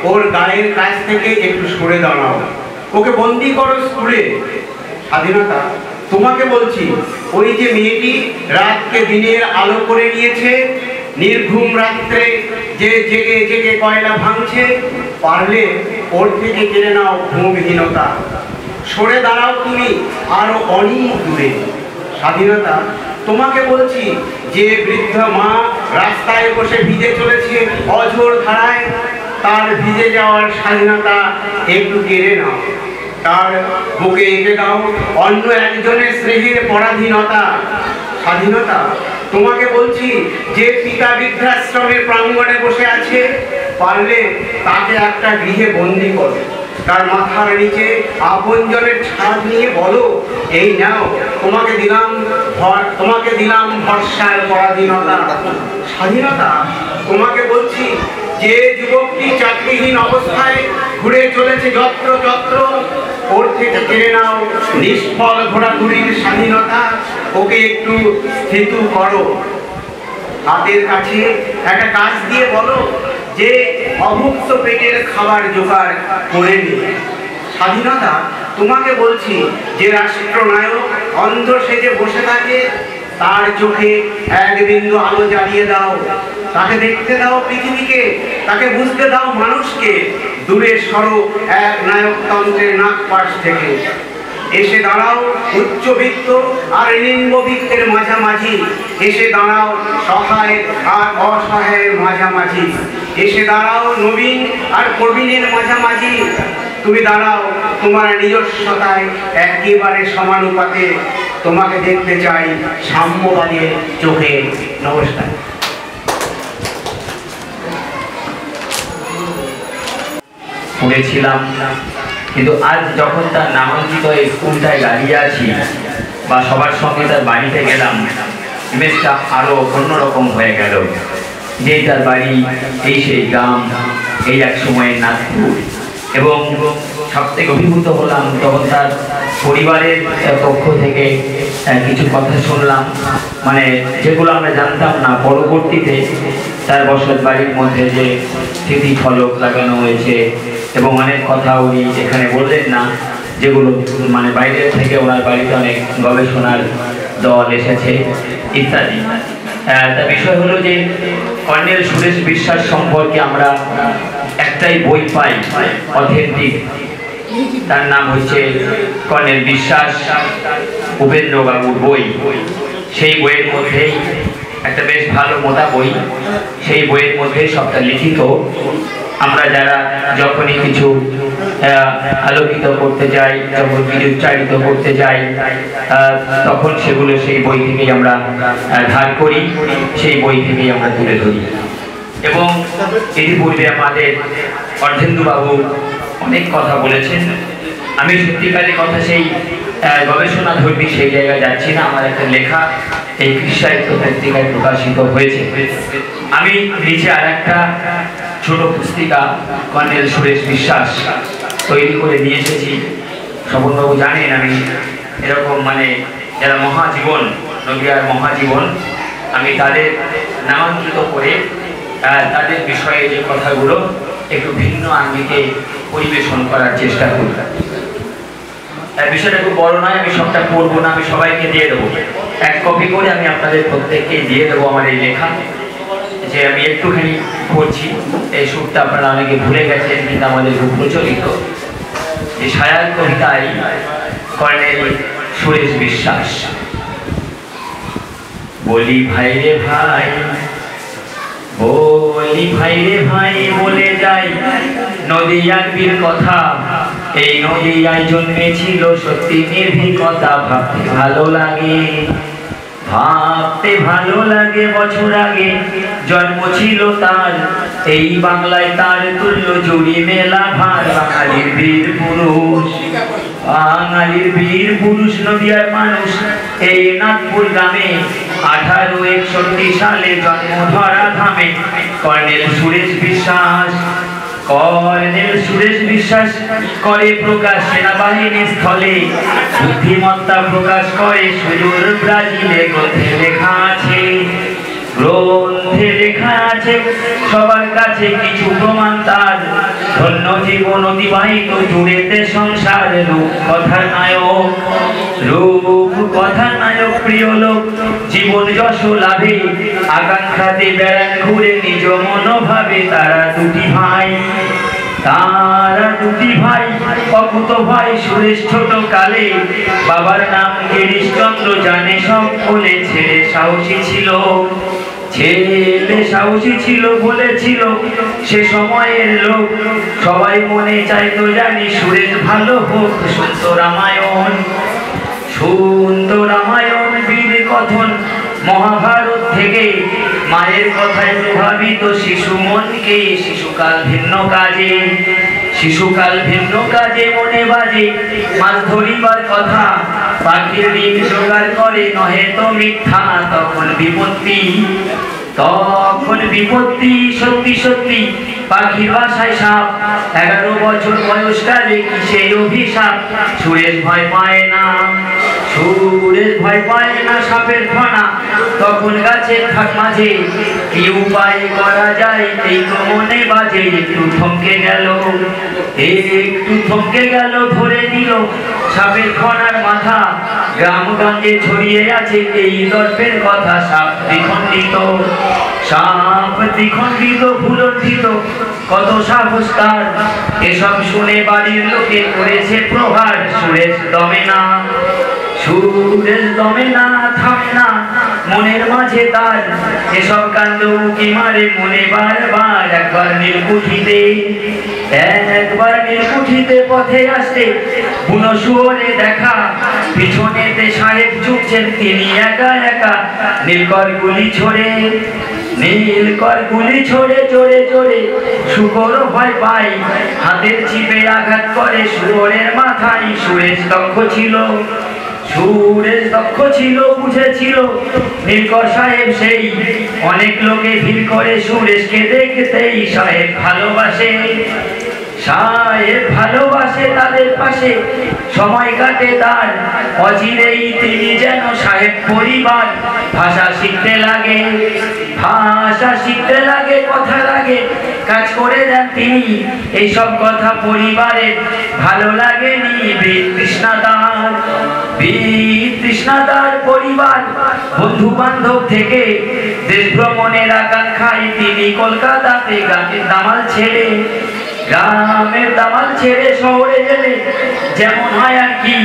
ওর গায়ের কাছ থেকে একটু সরে দাঁড়াও, ওকে বন্দি করো স্কুলে। স্বাধীনতা তোমাকে বলছি, ওই যে মেয়েটি রাতকে দিনের আলো করে নিয়েছে, নির্ঘুম রাত্রে যে জেগে জেগে কয়লা ভাঙছে, পারলে ওর থেকে কেড়ে নাও ঘুমহীনতা, সরে দাঁড়াও তুমি আরো অনেক দূরে। স্বাধীনতা তোমাকে বলছি, যে বৃদ্ধ মা রাস্তায় বসে ভিজে চলেছে অঝোর ধারায়, তার ভিজে যাওয়ার স্বাধীনতা একটু কেড়ে নাও, তার বুকে এঁকে দাও অন্য একজনের স্নেহের পরাধীনতা। স্বাধীনতা তোমাকে বলছি, যে পিতা বৃদ্ধাশ্রমের প্রাঙ্গণে বসে আছে, পারলে তাকে একটা গৃহে বন্দি করো, তার মাথার নিচে আপনজনের ছাদ নিয়ে বলো, এই নাও তোমাকে দিলাম ভরসার পরাধীনতা। স্বাধীনতা তোমাকে বলছি, যে যুবকটি চাকরিহীন অবস্থায় ঘুরে চলেছে যত্র তত্র, ওর থেকে কেড়ে নাও নিষ্ফল ঘোরাঘুরির স্বাধীনতা। ওকে একটু স্থিতু করো, হাতের কাছে একটা কাজ দিয়ে বলো যে অভুক্ত পেটের খাবার জোগাড় করে নিয়ে। স্বাধীনতা তোমাকে বলছি, যে রাষ্ট্রনায়ক অন্ধ সেজে বসে থাকে, তার চোখে এক বিন্দু আলো জ্বালিয়ে দাও। তাকে দেখতে দাও পৃথিবীকে, তাকে বুঝতে দাও মানুষকে। দূরে সরো এক নায়কতন্ত্রের নাগপাশ থেকে। এসে দাঁড়াও উচ্চবিত্ত আর নিম্নবিত্তের মাঝামাঝি। এসে দাঁড়াও সহায় আর অসহায়ের মাঝামাঝি। এসে দাঁড়াও নবীন আর প্রবীণের মাঝামাঝি। তুমি দাঁড়াও তোমার নিজস্বতায় একেবারে সমানুপাতে। তোমাকে দেখতে চাই সাম্যবাদের চোখে। নমস্কার। পড়েছিলাম, কিন্তু আজ যখন তার নামাঙ্কিত এই স্কুলটায় দাঁড়িয়ে আছি বা সবার সঙ্গে তার বাড়িতে গেলাম, ইমেজটা আরো অন্যরকম হয়ে গেল। যে তার বাড়ি, এই সেই গ্রাম, এই এক সময়ের নাগপুর। এবং সবথেকে অভিভূত হলাম তখন তার পরিবারের পক্ষ থেকে কিছু কথা শুনলাম, মানে যেগুলো আমরা জানতাম না। পরবর্তীতে তার বসত বাড়ির মধ্যে যে স্মৃতি ফলক লাগানো হয়েছে এবং অনেক কথা উনি এখানে বললেন না, যেগুলো মানে বাইরের থেকে ওনার বাড়িতে অনেক গবেষণার দল এসেছে ইত্যাদি। তার বিষয় হলো যে কর্নেল সুরেশ বিশ্বাস সম্পর্কে আমরা একটাই বই পাই অথেন্টিক, তার নাম হচ্ছে কর্নেল বিশ্বাস উপেন্দ্রবাবুর বই। সেই বইয়ের মধ্যেই একটা বেশ ভালো মোটা বই, সেই বইয়ের মধ্যে সবটা লিখিত। আমরা যারা যখনই কিছু আলোকিত করতে যাই, যখন কিছু উচ্চারিত করতে যাই, তখন সেগুলো সেই বই থেকেই আমরা ধার করি, সেই বই থেকেই আমরা তুলে ধরি। এবং ইতিপূর্বে আমাদের অর্ধেন্দুবাবু অনেক কথা বলেছেন। আমি সত্যিকারের কথা সেই গবেষণা ধর্মী সেই জায়গায় যাচ্ছি না। আমার একটা লেখা এই কৃষায়িত পত্রিকায় প্রকাশিত হয়েছে। আমি নিচে আর একটা ছোট পুস্তিকা কর্নেল সুরেশ বিশ্বাস তৈরি করে নিয়ে এসেছি। স্বপনবাবু জানেন আমি এরকম মানে যারা মহাজীবন, নদিয়ার মহাজীবন, আমি তাদের নামাঙ্কিত করে তাদের বিষয়ে যে কথাগুলো একটু ভিন্ন আঙ্গিকে পরিবেশন করার চেষ্টা করি। বিষয়টা খুব বড় নয়, আমি সবটা পড়বো না, আমি সবাইকে দিয়ে দেবো। এক কপি করে আমি আপনাদের প্রত্যেককে দিয়ে দেবো আমার এই লেখা, যে আমি একটুখানি পড়ছি। এই সুরটা আপনারা অনেকে ভুলে গেছেন, কিন্তু আমাদের খুব প্রচলিত। যে সায়াল কবিতায় কর্নেল সুরেশ বিশ্বাস বলি ভাই রে ভাই, বলি ভাই রে ভাই, বলে যাই নদিয়ার বীর কথা। এই নদিয়ায় জন্মেছিল সত্যি নির্ভীকতা। ভাবতে ভালো লাগে, ভাবতে ভালো লাগে, বছর আগে জন্ম ছিল তার। এই বাংলায় তার তুল্য জুড়ি মেলা ভার। বাঙালির বীর পুরুষ, বাঙালির বীর পুরুষ, নদিয়ার মানুষ এই নাগপুর গ্রামে। 1861 সালে জন্ম ধরা ধামে কর্নেল সুরেশ বিশ্বাস। কর্নেল সুরেশ বিশ্বাস করে প্রকাশ সেনাবাহিনী স্থলে, বুদ্ধিমত্তা প্রকাশ করে সুদূর ব্রাজিলে। গ্রন্থে লেখা আছে, গ্রন্থে লেখা আছে সবার কাছে কিছু প্রমাণ তার। ধন্য জীবন অতিবাহিত জুড়েতে সংসার। রূপ কথার নায়ক, রূপ কথার নায়ক, প্রিয় লোক জীবন যশ লাভে। আকাঙ্ক্ষাতে বেড়ান ঘুরে নিজ মনোভাবে। তারা দুটি ভাই, তারা দুটি ভাই, অকুত ভাই সুরেশ ছোট কালে। বাবার নাম গিরিশচন্দ্র, জানে সব বলে। ছেলে সাহসী ছিল, ছেলে সাহসী ছিল বলেছিল সে সময়ের লোক। সবাই মনে চাইতো জানি সুরেশ ভালো হোক। সুন্দর রামায়ণ, সুন্দর রামায়ণ, বীর কথন মহাভারত থেকে। মায়ের কথায় প্রভাবিত শিশু মনকে, শিশুকাল ভিন্ন কাজে, শিশুকাল ভিন্ন কাজে মনে বাজে মাছ ধরিবার কথা, পাখির ডিম জোগাড় করে নহে তো মিথ্যা। তখন বিপত্তি সত্যি সত্যি পাখির বাসায় সাপ। 11 বছর বয়সকালে কিসের অভিশাপ। সুরেশ ভয় পায় না সাপের ফনা। তখন গাছের ফাঁক মাঝে কি উপায় করা যায় এই তো মনে বাজে। একটু থমকে গেল ধরে দিল সাপের ফনার মাথা। গ্রামগঞ্জে ছড়িয়ে আছে এই গল্পের কথা। সাপ দ্বিখণ্ডিত ভুলণ্ঠিত কত সাহস তার। এসব শুনে বাড়ির লোকে করেছে প্রহার। সুরেশ দমে না থামে না মনের মাঝে তার। এসব কাণ্ড উকি মারে মনে বারবার। একবার নীলকুঠিতে পথে আসতে বুনো শুয়োরে দেখা। পিছনেতে সাহেব ঝুঁকছেন তিনি একা একা। নীলকর গুলি ছোড়ে জোরে জোরে শুকর ভয় পায়। হাতের চিপে আঘাত করে শুয়োরের মাথায়। সুরেশ দক্ষ ছিল বুঝেছিল নীলকর সাহেব সেই। অনেক লোকে ভিড় করে সুরেশকে দেখতেই। সাহেব ভালোবাসে তাদের পাশে সময় কাটে তার। অচিরেই তিনি যেন সাহেব পরিবার। ভাষা শিখতে লাগে কথা লাগে কাজ করে দেন তিনি। এইসব কথা পরিবারের ভালো লাগেনি। বীর তৃষ্ণাদার পরিবার বন্ধু বান্ধব থেকে দেশ ভ্রমণের আকাঙ্ক্ষায় তিনি কলকাতাতে গ্রামের দামাল ছেড়ে শহরে গেলে যেমন হয় আর কি।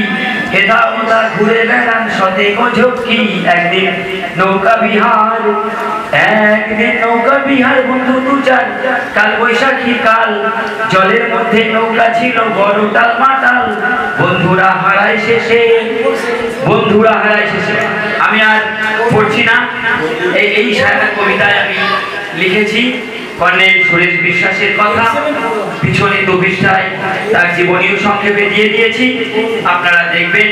এটা ওটা ঘুরে বেড়ান সতেক ঝক্কি। একদিন নৌকা বিহার বন্ধু দুচার। কাল বৈশাখী কাল জলের মধ্যে নৌকা ছিল বড় টালমাটাল। বন্ধুরা হারায় শেষে আমি আর পড়ছি না। এই কবিতায় আমি লিখেছি কর্নেল সুরেশ বিশ্বাসের কথা। পিছনে 2 পৃষ্ঠায় তার জীবনীও সংক্ষেপে দিয়ে দিয়েছি, আপনারা দেখবেন।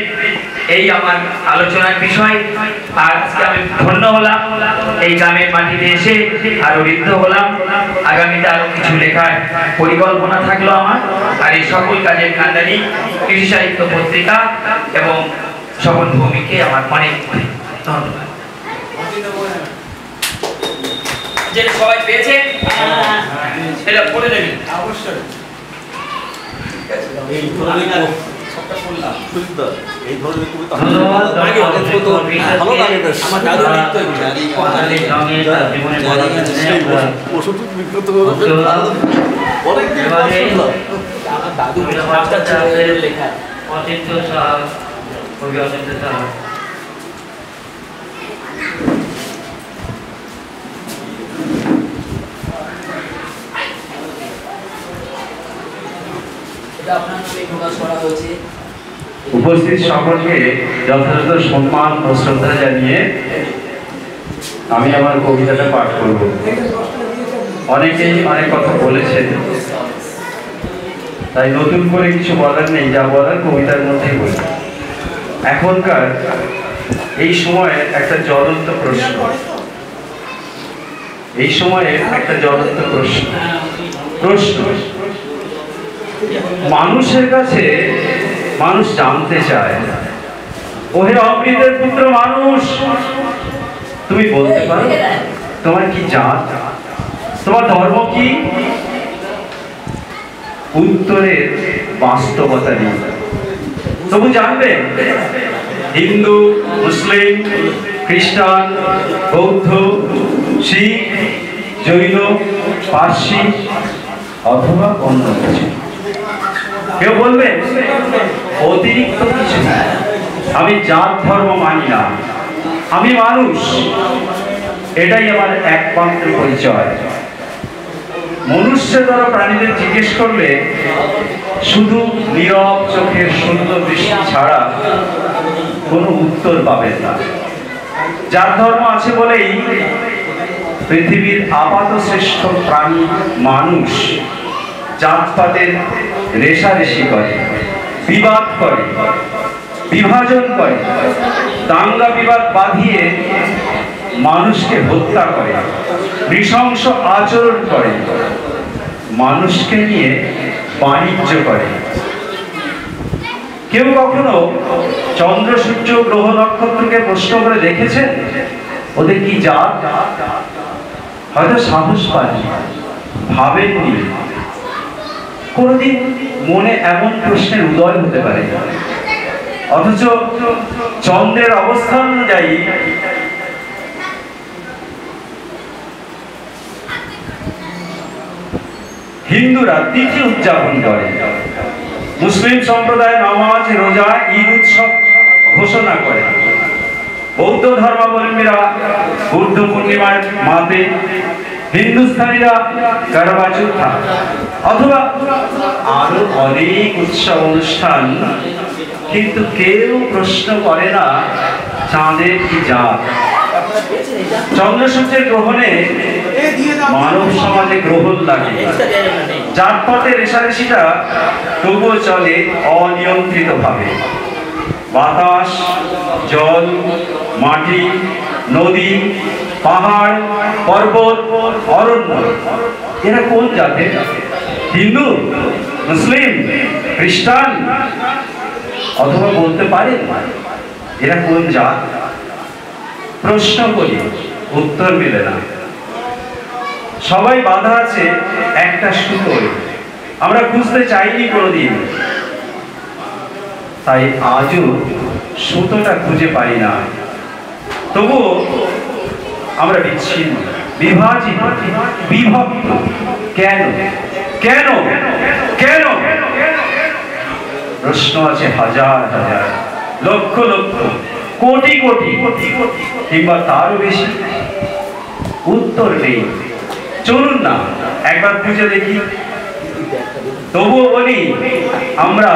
এই আমার আলোচনার বিষয়। আর আজকে আমি ধন্য হলাম এই গ্রামের মাটিতে এসে, আরো ঋদ্ধ হলাম। আগামীতে আরো কিছু লেখার পরিকল্পনা থাকলো আমার। আর এই সকল কাজের কান্ডারি কৃষি সাহিত্য পত্রিকা এবং সকল ভূমিকে আমার অনেক ধন্যবাদ। যেটা সবাই পেয়েছে সেটা পড়ে নেবেন অবশ্যই। এই ধরনের কবিতা লেখা অচিন্ত সাহা, কবি অচিন্ত সাহা। উপস্থিত সকলকে যথাযথ সম্মান ও শ্রদ্ধা জানিয়ে আমি আমার কবিতাটা পাঠ করব। অনেকেই অনেক কথা বলেছেন, তাই নতুন করে কিছু বলার নেই। যা বলার কবিতার মধ্যেই বলি। এখনকার এই সময়ে একটা জ্বলন্ত প্রশ্ন, মানুষের কাছে মানুষ জানতে চায়, ওহে অমৃতের পুত্র মানুষ, তুমি বলতে পারো তোমার কি জাত, তোমার ধর্ম কি? উত্তরের বাস্তবতা নেই। তবু জানবে হিন্দু, মুসলিম, খ্রিস্টান, বৌদ্ধ, শিখ, জৈন, পার্সি অথবা অন্য কিছু। কেউ বলবে অতিরিক্ত কিছু। আমি জাত ধর্ম মানি না, আমি মানুষ, এটাই আমার একমাত্র পরিচয়। মনুষ্যতর প্রাণীদের জিজ্ঞেস করলে শুধু নীরব চোখের সুন্দর দৃষ্টি ছাড়া কোনো উত্তর পাবেন না। যার ধর্ম আছে বলেই পৃথিবীর আপাত শ্রেষ্ঠ প্রাণী মানুষ, জাতপাতের রেষারেষি করে, বিবাদ করে, বিভাজন করে, দাঙ্গা বিবাদ বাঁধিয়ে মানুষকে হত্যা করে, নৃশংস আচরণ করে, মানুষকে নিয়ে বাণিজ্য করে। কেউ কখনো চন্দ্র সূর্য গ্রহ নক্ষত্রকে প্রশ্ন করে দেখেছেন ওদের কি জাত? হয়তো সাহস পাননি, ভাবেননি, কোনদিন মনে এমন প্রশ্নের উদয় হতে পারে। অথচ চন্দ্রের অবস্থান অনুযায়ী হিন্দুরা তিথি উদযাপন করে, মুসলিম সম্প্রদায় নামাজ, রোজা, ঈদ উৎসব ঘোষণা করে, বৌদ্ধ ধর্মাবলম্বীরা বুদ্ধ পূর্ণিমার মাতে, হিন্দুস্তানিরা গরবা চৌথা, অথবা আরো অনেক উৎসব অনুষ্ঠান। কিন্তু কেউ প্রশ্ন করে না চাঁদের কি জাত। চন্দ্র সূর্যের গ্রহণে মানব সমাজে গ্রহণ লাগে, জাতপাতের রেষারেষিটা তবুও চলে অনিয়ন্ত্রিত ভাবে। বাতাস, জল, মাটি, নদী, পাহাড়, পর্বত, অরণ্য, এরা কোন জাতের? হিন্দু, মুসলিম, খ্রিস্টান, অথবা বলতে পারেন এরা কোন জাত? প্রশ্ন করি, উত্তর মেলে না। সবাই বাধা আছে একটা সুতোয়, আমরা খুঁজতে চাইনি কোনোদিন, তাই আজও সুতোটা খুঁজে পাই না। তবুও আমরা বিচ্ছিন্ন, বিভাজিত, বিভক্ত। কেন কেন কেন? প্রশ্ন আছে হাজার হাজার, লক্ষ লক্ষ, কোটি কোটি, কিংবা তারও বেশি। উত্তর নেই। চলুন না একবার খুঁজে দেখি। তবুও বলি আমরা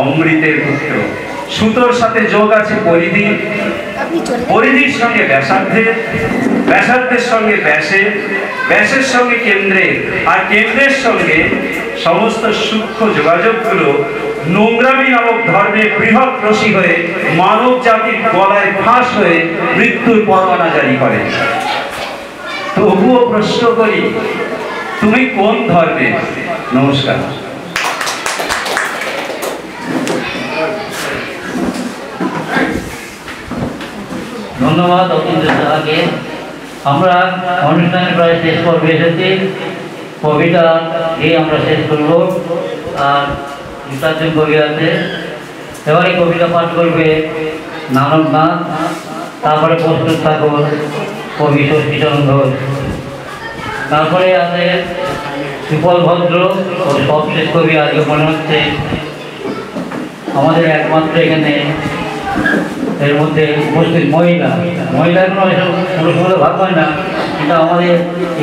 অমৃতের পুত্র। সুতোর সাথে যোগ আছে পরিধি, পরিধির সঙ্গে ব্যাসার্ধের, ব্যাসার্ধের সঙ্গে ব্যাসের, ব্যাসের সঙ্গে কেন্দ্রের, আর কেন্দ্রের সঙ্গে সমস্ত সূক্ষ্ম যোগাযোগগুলো নোংরামি নামক ধর্মের বৃহৎ রশি হয়ে মানব জাতির গলায় ফাঁস হয়ে মৃত্যুর পরোয়ানা জারি করে। তবুও প্রশ্ন করি, তুমি কোন ধর্মে? নমস্কার। ধন্যবাদ অতীন্দ্র সাহাকে। আমরা অনুষ্ঠানে প্রায় শেষ পর্বে এসেছি। কবিতা দিয়ে আমরা শেষ করব। আর চারজন কবি আছে, এবারে কবিতা পাঠ করবে নানকনাথ, তারপরে প্রস্তুত ঠাকুর, কবি ষষ্ঠীচরণ ঘোষ, তারপরে আছে সুফল ভদ্র ও সবশেষ কবি। আজকে মনে হচ্ছে আমাদের একমাত্র এখানে এর মধ্যে উপস্থিত মহিলা কোনো এসব পুরুষগুলো ভাগ হয় না, কিন্তু আমাদের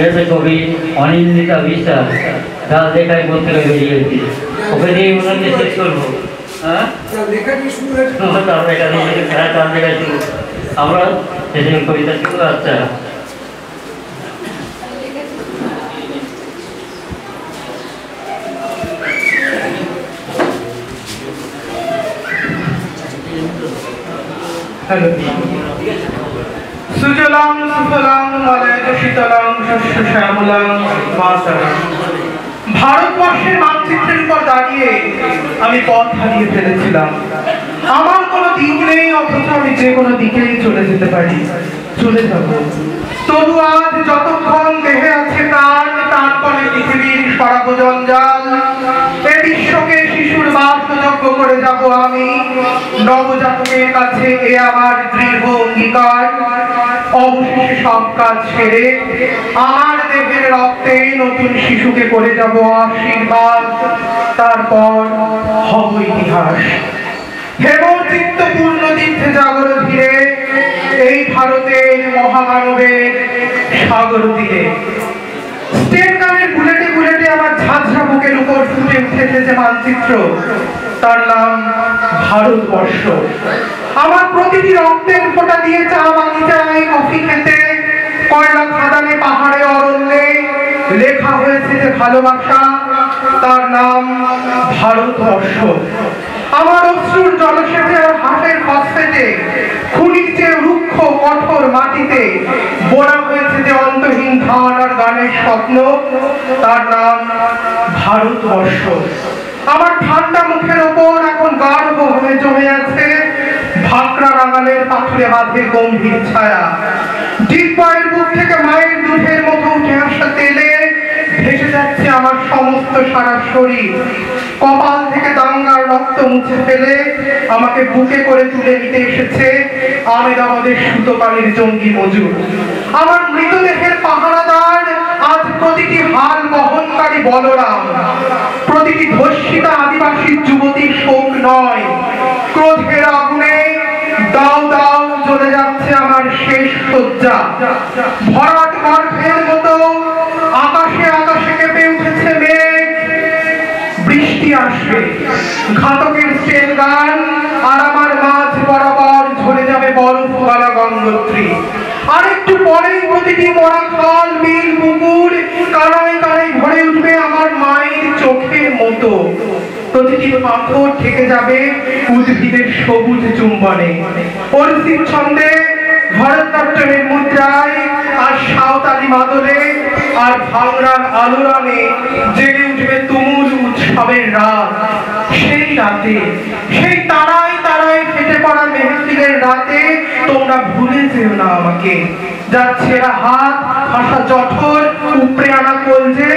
এসে কবি অনিন্দিতা বিশ্বাস, যার লেখায় বলতে বেরিয়েছি, ওকে দিয়ে মনে হচ্ছে শেষ করবো। হ্যাঁ, আমরা শেষের কবিতা শুরু। আচ্ছা, সুজলাং সুফলাং মলয়জ শীতলাং শস্য শ্যামলাং মাতরম। ভারতবর্ষের মানচিত্রের উপর দাঁড়িয়ে আমি পথ হারিয়ে ফেলেছিলাম। আমার কোনো দিক নেই, অথচ আমি যে কোনো দিকেই চলে যেতে পারি, চলে যাব। তবু আজ যতক্ষণ দেহে আছে প্রাণ, তারপরে পৃথিবীর সরাব জঞ্জাল। এ বিশ্বকে শিশুর বাসযোগ্য করে যাব আমি। নবজাতকের কাছে এ আমার দৃঢ় অঙ্গীকার। অবশেষে সব কাজ সেরে আমার দেহের রক্তে নতুন শিশুকে করে যাব আশীর্বাদ। তারপর হব ইতিহাস। হেমচিত্ত পূর্ণ তীর্থে জাগর ধীরে এই ভারতের মহামানবের সাগর তীরে। স্টেট গানের বুলেটে বুলেটে আমার ঝাঁঝরা বুকের উপর ফুটে উঠেছে যে মানচিত্র, তার নাম ভারতবর্ষ। আমার প্রতিটি রক্তের ফোঁটা দিয়ে চা বাগিচায় কফি খেতে, কয়লা খাদানে, পাহাড়ে, অরণ্যে লেখা হয়েছে যে ভালোবাসা তার নাম ভারতবর্ষ। আমার অশ্রুর জলসেচে আর হাটের ফসফেটে খুনির যে রুক্ষ কঠোর মাটিতে বোনা হয়েছে যে অন্তহীন ধান আর গানের স্বপ্ন, তার নাম ভারতবর্ষ। আমার ঠান্ডা মুখের ওপর এখন গাঢ় হয়ে জমে আছে ভাকরা রাঙালের পাথুরে বাঁধের গম্ভীর ছায়া। ডিব্বায়ের বুক থেকে মায়ের দুধের মতো উঠে আসা তেলে ভেসে যাচ্ছে আমার সমস্ত সারা শরীর। কপাল থেকে দাঙ্গার রক্ত মুছে ফেলে আমাকে বুকে করে তুলে নিতে এসেছে আমেদাবাদের সুতোকালের জঙ্গি মজুর। আমার মৃতদেহের পাহারাদার আজ প্রতিটি হাল বহনকারী বলরাম, প্রতিটি ধর্ষিতা আদিবাসী যুবতীর শোক নয়, ক্রোধের আগুনে দাও দাও জ্বলে যাচ্ছে আমার শেষ শয্যা। ভরাট গর্ভের মতো আকাশে আকাশে কেঁপে উঠেছে মেঘ। বৃষ্টি আসবে, ঘাতকের স্টেল গান, আর আমার মাঝ বরাবর ঝরে যাবে বরফ গলা গঙ্গোত্রী। আর একটু পরেই প্রতিটি মরা খাল বিল পুকুর কানায় কানায় ভরে উঠবে আমার মায়ের চোখের মতো। প্রতিটি পাথর থেকে যাবে উদ্ভিদের সবুজ চুম্বনে, অর্জিত ছন্দে, ভরতনাট্যমের মুদ্রায়, আর সাঁওতালি মাদলে, আর ভাঙড়ার আলোড়নে জেগে উঠবে তুমুল উৎসবের রাত। সেই রাতে, সেই তারায় তারায় ফেটে পড়া মেহফিলের রাতে তোমরা ভুলে যেও না আমাকে। যার ছেঁড়া হাত, ভাষা জঠর, উপড়ে আনা কলজে,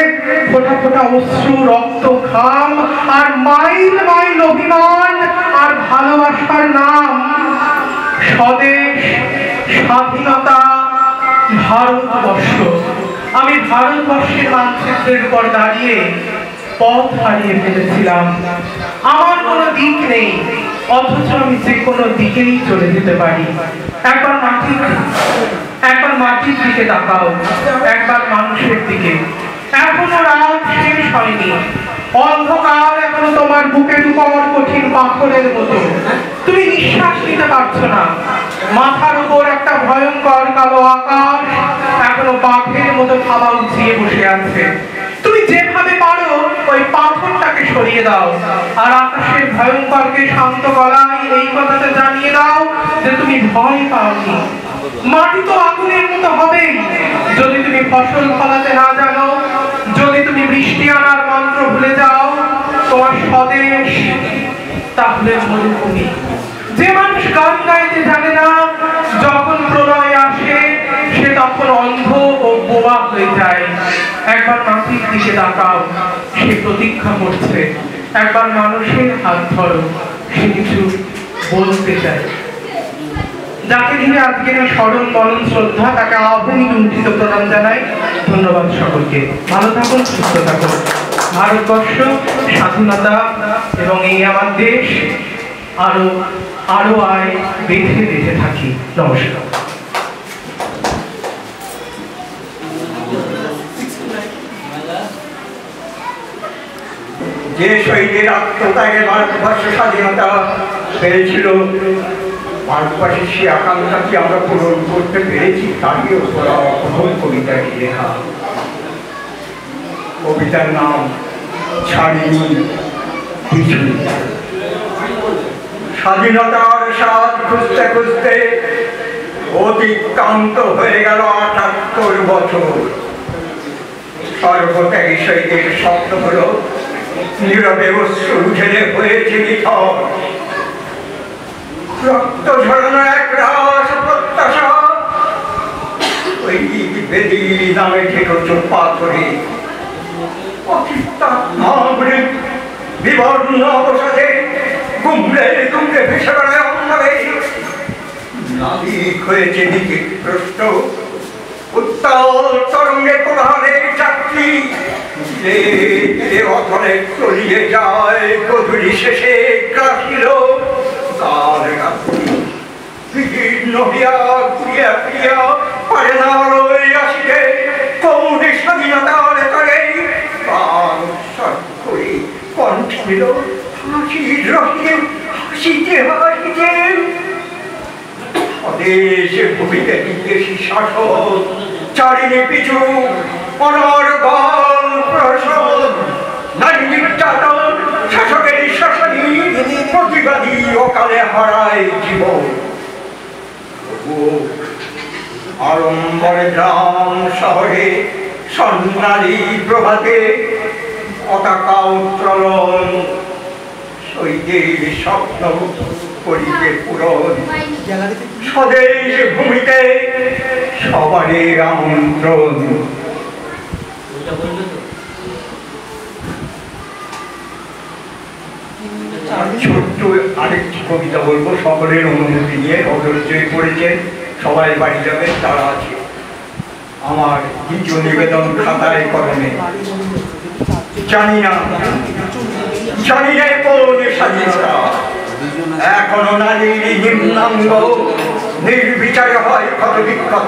ফোটা ফোটা অশ্রু, রক্ত, ঘাম, আর মাইল মাইল অভিমান আর ভালোবাসার নাম স্বদেশ, স্বাধীনতা, ভারতবর্ষ। আমি ভারতবর্ষের মানচিত্রের উপর দাঁড়িয়ে পথ হারিয়ে ফেলেছিলাম। আমার কোনো দিক নেই, অথচ আমি যে কোনো দিকেই চলে যেতে পারি। একবার মাটির দিকে তাকাও, একবার মানুষের দিকে। এখনো রাত শেষ হয়নি, অন্ধকার এখনো তোমার বুকের উপর কঠিন পাথরের মতো। তুমি নিঃশ্বাস নিতে পারছো না। মাথার উপর একটা ভয়ঙ্কর কালো আকাশ এখনো বাঘের মতো থাবা উঠিয়ে বসে আছে। তুমি যেভাবে পারো ওই পাথরটাকে সরিয়ে দাও, আর আকাশের ভয়ঙ্করকে শান্ত গলায় এই কথাটা জানিয়ে দাও যে তুমি ভয় পাওনি। মাটি তো আগুনের মতো হবেই যদি তুমি ফসল ফলাতে না জানো, যদি তুমি বৃষ্টি আনার মন্ত্র ভুলে যাও। তোমার স্বদেশ তাহলে মরুভূমি। যে মানুষ গান গাইতে জানে না, যখন প্রলয় আসে সে তখন অন্ধ ও বোবা হয়ে যায়। একবার মাটির দিকে তাকাও, সে প্রতীক্ষা করছে। একবার মানুষের হাত ধরো, সে কিছু বলতে চায়। যাকে ঘিরে আজকের এই স্মরণ বরণ শ্রদ্ধা, তাকে আহ্বানী লুণ্ঠিত প্রদান জানাই। ধন্যবাদ সকলকে। ভালো থাকুন, সুস্থ থাকুন। ভারতবর্ষ, স্বাধীনতা এবং এই আমার দেশ আরো আরো আয় বেঁধে বেঁধে থাকি। নমস্কার। যে শহীদের আত্মত্যাগে ভারতবর্ষ স্বাধীনতা পেয়েছিল, ভারতবাসীর সে আকাঙ্ক্ষাকে আমরা পূরণ করতে পেরেছি, তারই ওপর প্রথম কবিতাটি লেখা। কবিতার নাম ছাড়িনি কিছু। স্বাধীনতার স্বাদ খুঁজতে খুঁজতে অতিক্রান্ত হয়ে গেল ৭৮ বছর। সর্বত্যাগী শহীদের শব্দগুলো নীরবে অশ্রু ঢেলে হয়েছে নিথর। রক্ত ঝরানো এক রাস প্রত্যাশা ওই বেদির নামে ঠেকছ পাথরে। বিবর্ণ অবসাদে গুমড়ে গুমড়ে ভেসে বেড়ায় অন্যরে। নাবিক হয়েছে দিকে প্রশ্ন, উত্তাল তরঙ্গে কোরআনের যাত্রী। অথরে তলিয়ে যায় গধূলি শেষে গ্রাসিল কার রাত্রি। বিভিন্ন হইয়া ঘুরিয়া ফিরিয়া পারে না রই আসিতে কৌনে স্বাধীনতার করে প্রাণ উৎসর্গ করে কণ্ঠে নিল হাসির রসে হাসিতে হাসিতে। স্বদেশে ভূমিতে বিদেশি শাসক চারিণী পিছু অনর্গল প্রসব। নারী হারায় জীবন। আড়ম্বরে গ্রাম শহরে স্বর্ণালী প্রভাতে পতাকা উত্তোলন, শহীদের স্বপ্ন করিতে পূরণ। স্বদেশ ভূমিতে সবারই আমন্ত্রণ। ছোট্ট আরেকটি কবিতা বলবো, সকলের অনুমতি নিয়ে। অধৈর্যই পড়েছেন, সবাই বাড়ি যাবেন, তারা আছে। আমার দ্বিতীয় নিবেদন খাতায় কলমে। জানি না কোন স্বাধীনতা, এখনো নারীর নিম্নাঙ্গ নির্বিচারে হয় ক্ষত বিক্ষত।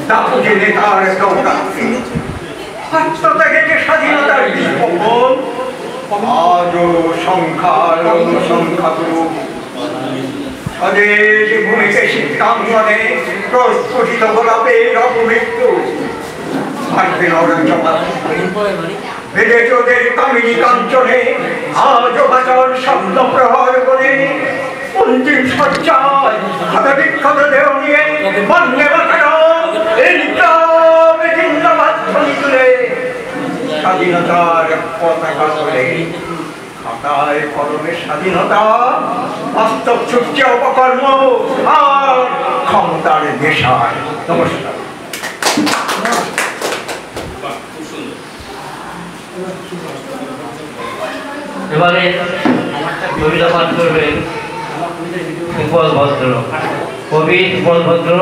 দাপুটে নেতার দৌড়াচ্ছে আত্মত্যাগে স্বাধীনতার বিপদ, আজও সংখ্যার অনুসংখ্যাগুলো। স্বদেশ ভূমিকে শিক্ষাঙ্গনে প্রস্ফুটিত গোলাপের অপমৃত্যু। থাকবে বেড়ে চোদের কামিনী কাঞ্চনে, আজও বাঁচার স্বপ্ন প্রহর করে। অন্তিম সজ্জায় ক্ষত বিক্ষত দেহ নিয়ে বন্দে মাতরম ইনকলাব জিন্দাবাদ ধ্বনি তুলে স্বাধীনতার পতাকা তোলে। খাতায় কলমে স্বাধীনতা, বাস্তব ছুটছে অপকর্ম আর ক্ষমতার নেশায়। নমস্কার। এবারে কবিতা পাঠ করবেন সুফল ভদ্র। কবি সুফল ভদ্র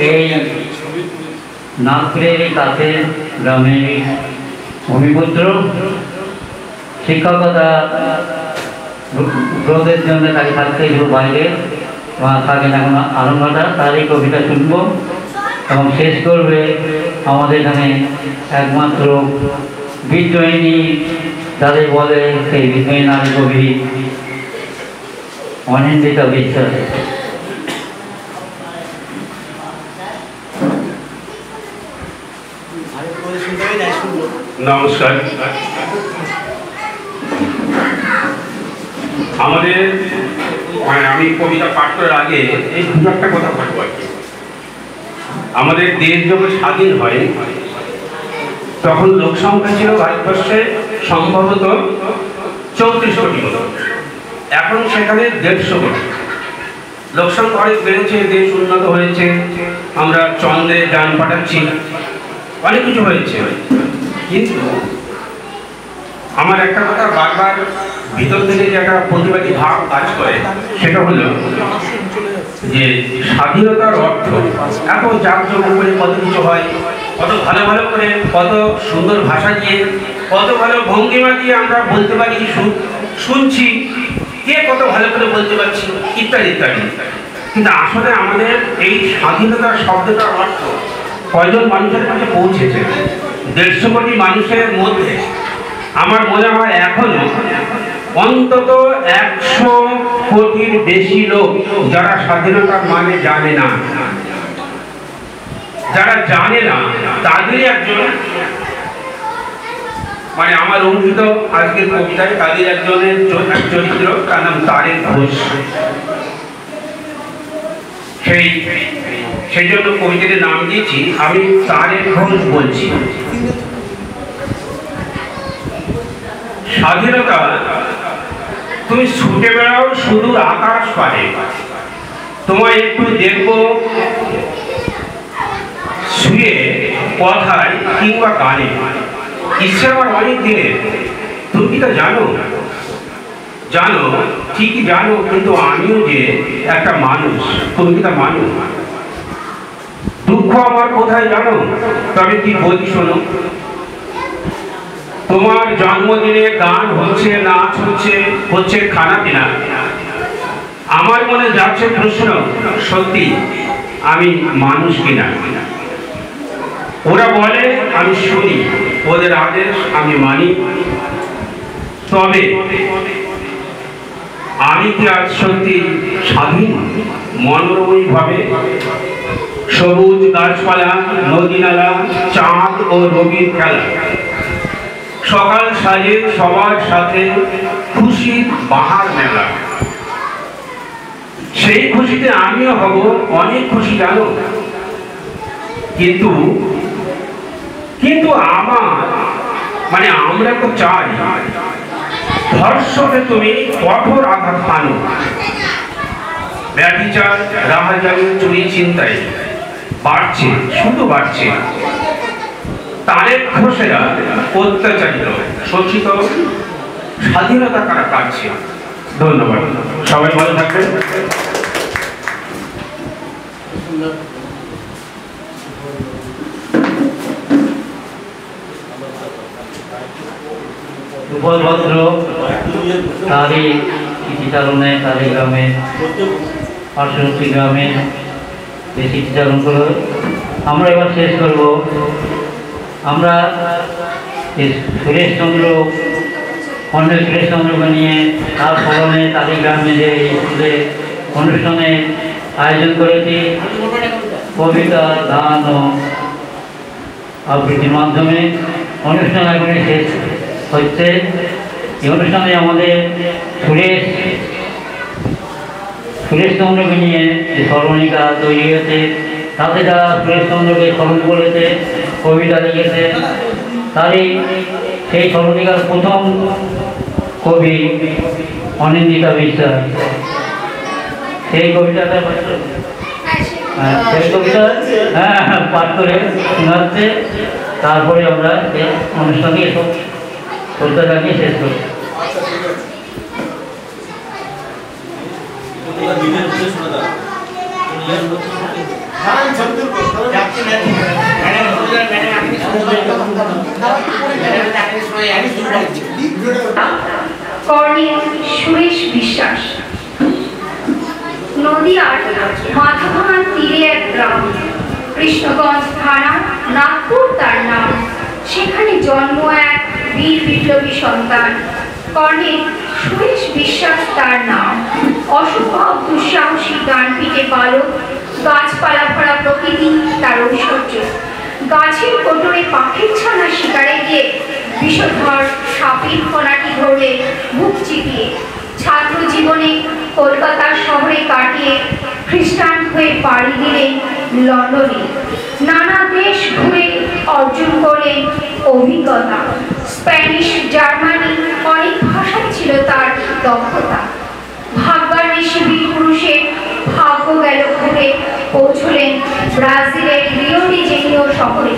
এই নাগপুরের কাছে গ্রামের ভূমিপুত্র। শিক্ষকতা গ্রোথের জন্য তাকে থাকতে বাইরে থাকেন এখন আরম্ভটা। তার এই কবিতা শুনবো এবং শেষ করবে আমাদের এখানে একমাত্র বিদ্রোহিনী যাদের বলে সেই বিদ্রোহী নারী কবি অনিন্দিতা বিশ্বাস। নমস্কার। আমাদের আমি কবিতা পাঠ করার আগে এই দু একটা কথা বলবো আর কি। আমাদের দেশ যখন স্বাধীন হয় তখন লোক সংখ্যা ছিল ভারতবর্ষে সম্ভবত 34 কোটি মতো, এখন সেখানে 150 কোটি। লোক সংখ্যা অনেক বেড়েছে, দেশ উন্নত হয়েছে, আমরা চন্দ্রে যান পাঠাচ্ছি, অনেক কিছু হয়েছে। কিন্তু আমার একটা কথা বারবার ভিতর থেকে যে একটা প্রতিবাদী ভাব কাজ করে, সেটা হলো যে স্বাধীনতার অর্থ এত জাঁকজমক করে কত কিছু হয়, কত ভালো ভালো করে, কত সুন্দর ভাষা দিয়ে, কত ভালো ভঙ্গিমা দিয়ে আমরা বলতে পারি, শুনছি, কে কত ভালো করে বলতে পারছি, ইত্যাদি ইত্যাদি। কিন্তু আসলে আমাদের এই স্বাধীনতার শব্দটার অর্থ কয়জন মানুষের কাছে পৌঁছেছে? 150 কোটি মানুষের মধ্যে আমার মনে হয় এখনো অন্তত 100 কোটির বেশি লোক যারা স্বাধীনতার মানে জানে না। যারা জানে না তাদেরই একজন, মানে আমার অঙ্কিত আজকের কবিতায় তাদের একজনের চরিত্র, তার নাম তারেক ঘোষ। সেই জন্য কবিতার নাম দিয়েছি আমি তারেক ঘোষ বলছি। স্বাধীনতা তুমি ছুটে বেড়াও সুদূর আকাশ পারে, তোমায় একটু দেখবো শুয়ে কথায় কিংবা গানে, ইচ্ছে আমার অনেক দিনের। তুমি কি তা জানো? জানো, ঠিকই জানো, কিন্তু আমিও যে একটা মানুষ। তুমি কি তা মানো? দুঃখ আমার কোথায় জানো? তবে কি বলি শোনো। তোমার জন্মদিনে গান হচ্ছে, নাচ হচ্ছে, হচ্ছে খানা পিনা। আমার মনে যাচ্ছে প্রশ্ন, সত্যি আমি মানুষ কিনা? ওরা বলে, আমি শুনি, ওদের আদেশ আমি মানি। তবে আমি কি আজ সত্যি স্বাধীন? মনোরময়ী ভাবে সবুজ গাছপালা, নদী নালা, চাঁদ ও রবির খেলা, সকাল সাজে সবার সাথে খুশির বাহার মেলা। সেই খুশিতে আমিও হব অনেক খুশি জানো। কিন্তু কিন্তু আমরা তো চাই ধর্ষকে তুমি কঠোর আঘাত পানো। ব্যভিচার, রাহাজানি, চুরি, চিন্তায় বাড়ছে, শুধু বাড়ছে। তারেক ঘোষেরা অত্যাচারিত, শোষিত, স্বাধীনতা কারা কাটছে। ধন্যবাদ, সবাই ভালো থাকবেন। সুফল ভদ্র তারই স্মৃতিচারণে, তারই গ্রামে, পার্শ্ববর্তী গ্রামে যে স্মৃতিচারণ করো আমরা এবার শেষ করব। আমরা সুরেশচন্দ্র, কর্নেল সুরেশচন্দ্রকে নিয়ে তার স্মরণে তারই গ্রামে যে স্কুলে অনুষ্ঠানে আয়োজন করেছি কবিতা, গান ও আবৃত্তির মাধ্যমে। অনুষ্ঠান এখনই শেষ হচ্ছে। এই অনুষ্ঠানে আমাদের সুরেশচন্দ্রকে নিয়ে যে স্মরণিকা তৈরি হয়েছে, তাতে যারা সুরেশচন্দ্রকে স্মরণ করেছে, কবিতা লিখেছে, তারই সেই স্মরণিকার প্রথম কবি অনিন্দিতা বিশ্বাস। সেই কবিতাটা পাঠ করে শোনাচ্ছে। তারপরে আমরা এই অনুষ্ঠানকে শ্রদ্ধা জানিয়ে শেষ করি। কর্নেল সুরেশ বিশ্বাস। নদীয়ার মাথাভাঙার তীরে এক গ্রাম, কৃষ্ণগঞ্জ থানা, নাগপুর তার নাম। সেখানে জন্ম এক বীর বিপ্লবী সন্তান, কর্নেল সুরেশ বিশ্বাস তার নাম। অসম্ভব দুঃসাহসী গান পিঠে বালক, গাছপালা ভরা প্রকৃতি তার ঐশ্বর্য। গাছের কোটরে পাখির ছানা শিকারে গিয়ে বিষধর সাপের ফোনাটি ধরলে মুখ চিপিয়ে, ছাত্র জীবনে কলকাতার শহরে কাটিয়ে খ্রিস্টান হয়ে পাড়ি দিলেন লন্ডনে। নানা দেশ ঘুরে অর্জন করলেন অভিজ্ঞতা। স্প্যানিশ, জার্মানি, অনেক ভাষায় ছিল তার দক্ষতা। ভাগ্যান্বেষী বীর পুরুষের ভাগ্য গেল ঘুরে পৌঁছলেন ব্রাজিলের রিও ডি জেনিরো শহরে।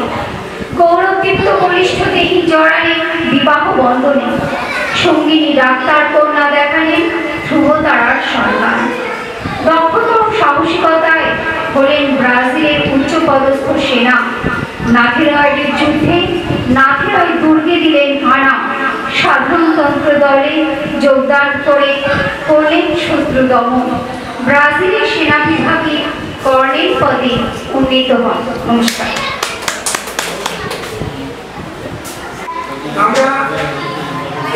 গৌরবদীপ্ত বলিষ্ঠ দেহি জড়ালেন বিবাহ বন্ধনে। সঙ্গিনী ডাক্তার কন্যা দেখালেন ধ্রুবতারার সন্তান। দক্ষতা ও সাহসিকতায় হলেন ব্রাজিলের উচ্চপদস্থ সেনা। নাথিরয়ের যুদ্ধে নাথিরয় দুর্গে দিলেন হানা। সাধারণতন্ত্র দলে যোগদান করে করলেন শত্রু দমন। ব্রাজিলের সেনা বিভাগে কর্নেল পদে উন্নীত হন। নমস্কার। আমরা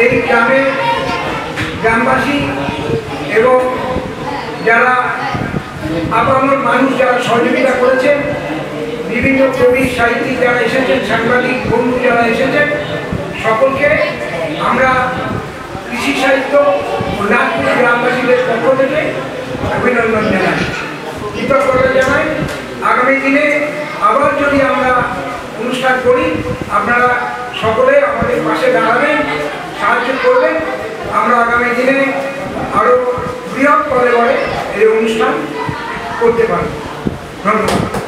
এই গ্রামবাসী এবং যারা আপামর মানুষ যারা সহযোগিতা করেছেন, বিভিন্ন কবি, সাহিত্যিক যারা এসেছেন, সাংবাদিক বন্ধু যারা এসেছেন, সকলকে আমরা কৃষি সাহিত্য ও নাগপুর গ্রামবাসীদের পক্ষ থেকে অভিনন্দন জানাই, কৃতজ্ঞতা জানাই। আগামী দিনে আবার যদি আমরা অনুষ্ঠান করি, আপনারা সকলে আমাদের পাশে দাঁড়াবেন, সাহায্য করবেন। আমরা আগামী দিনে আরও বৃহৎ পরিমাণে এই অনুষ্ঠান করতে পারব। ধন্যবাদ।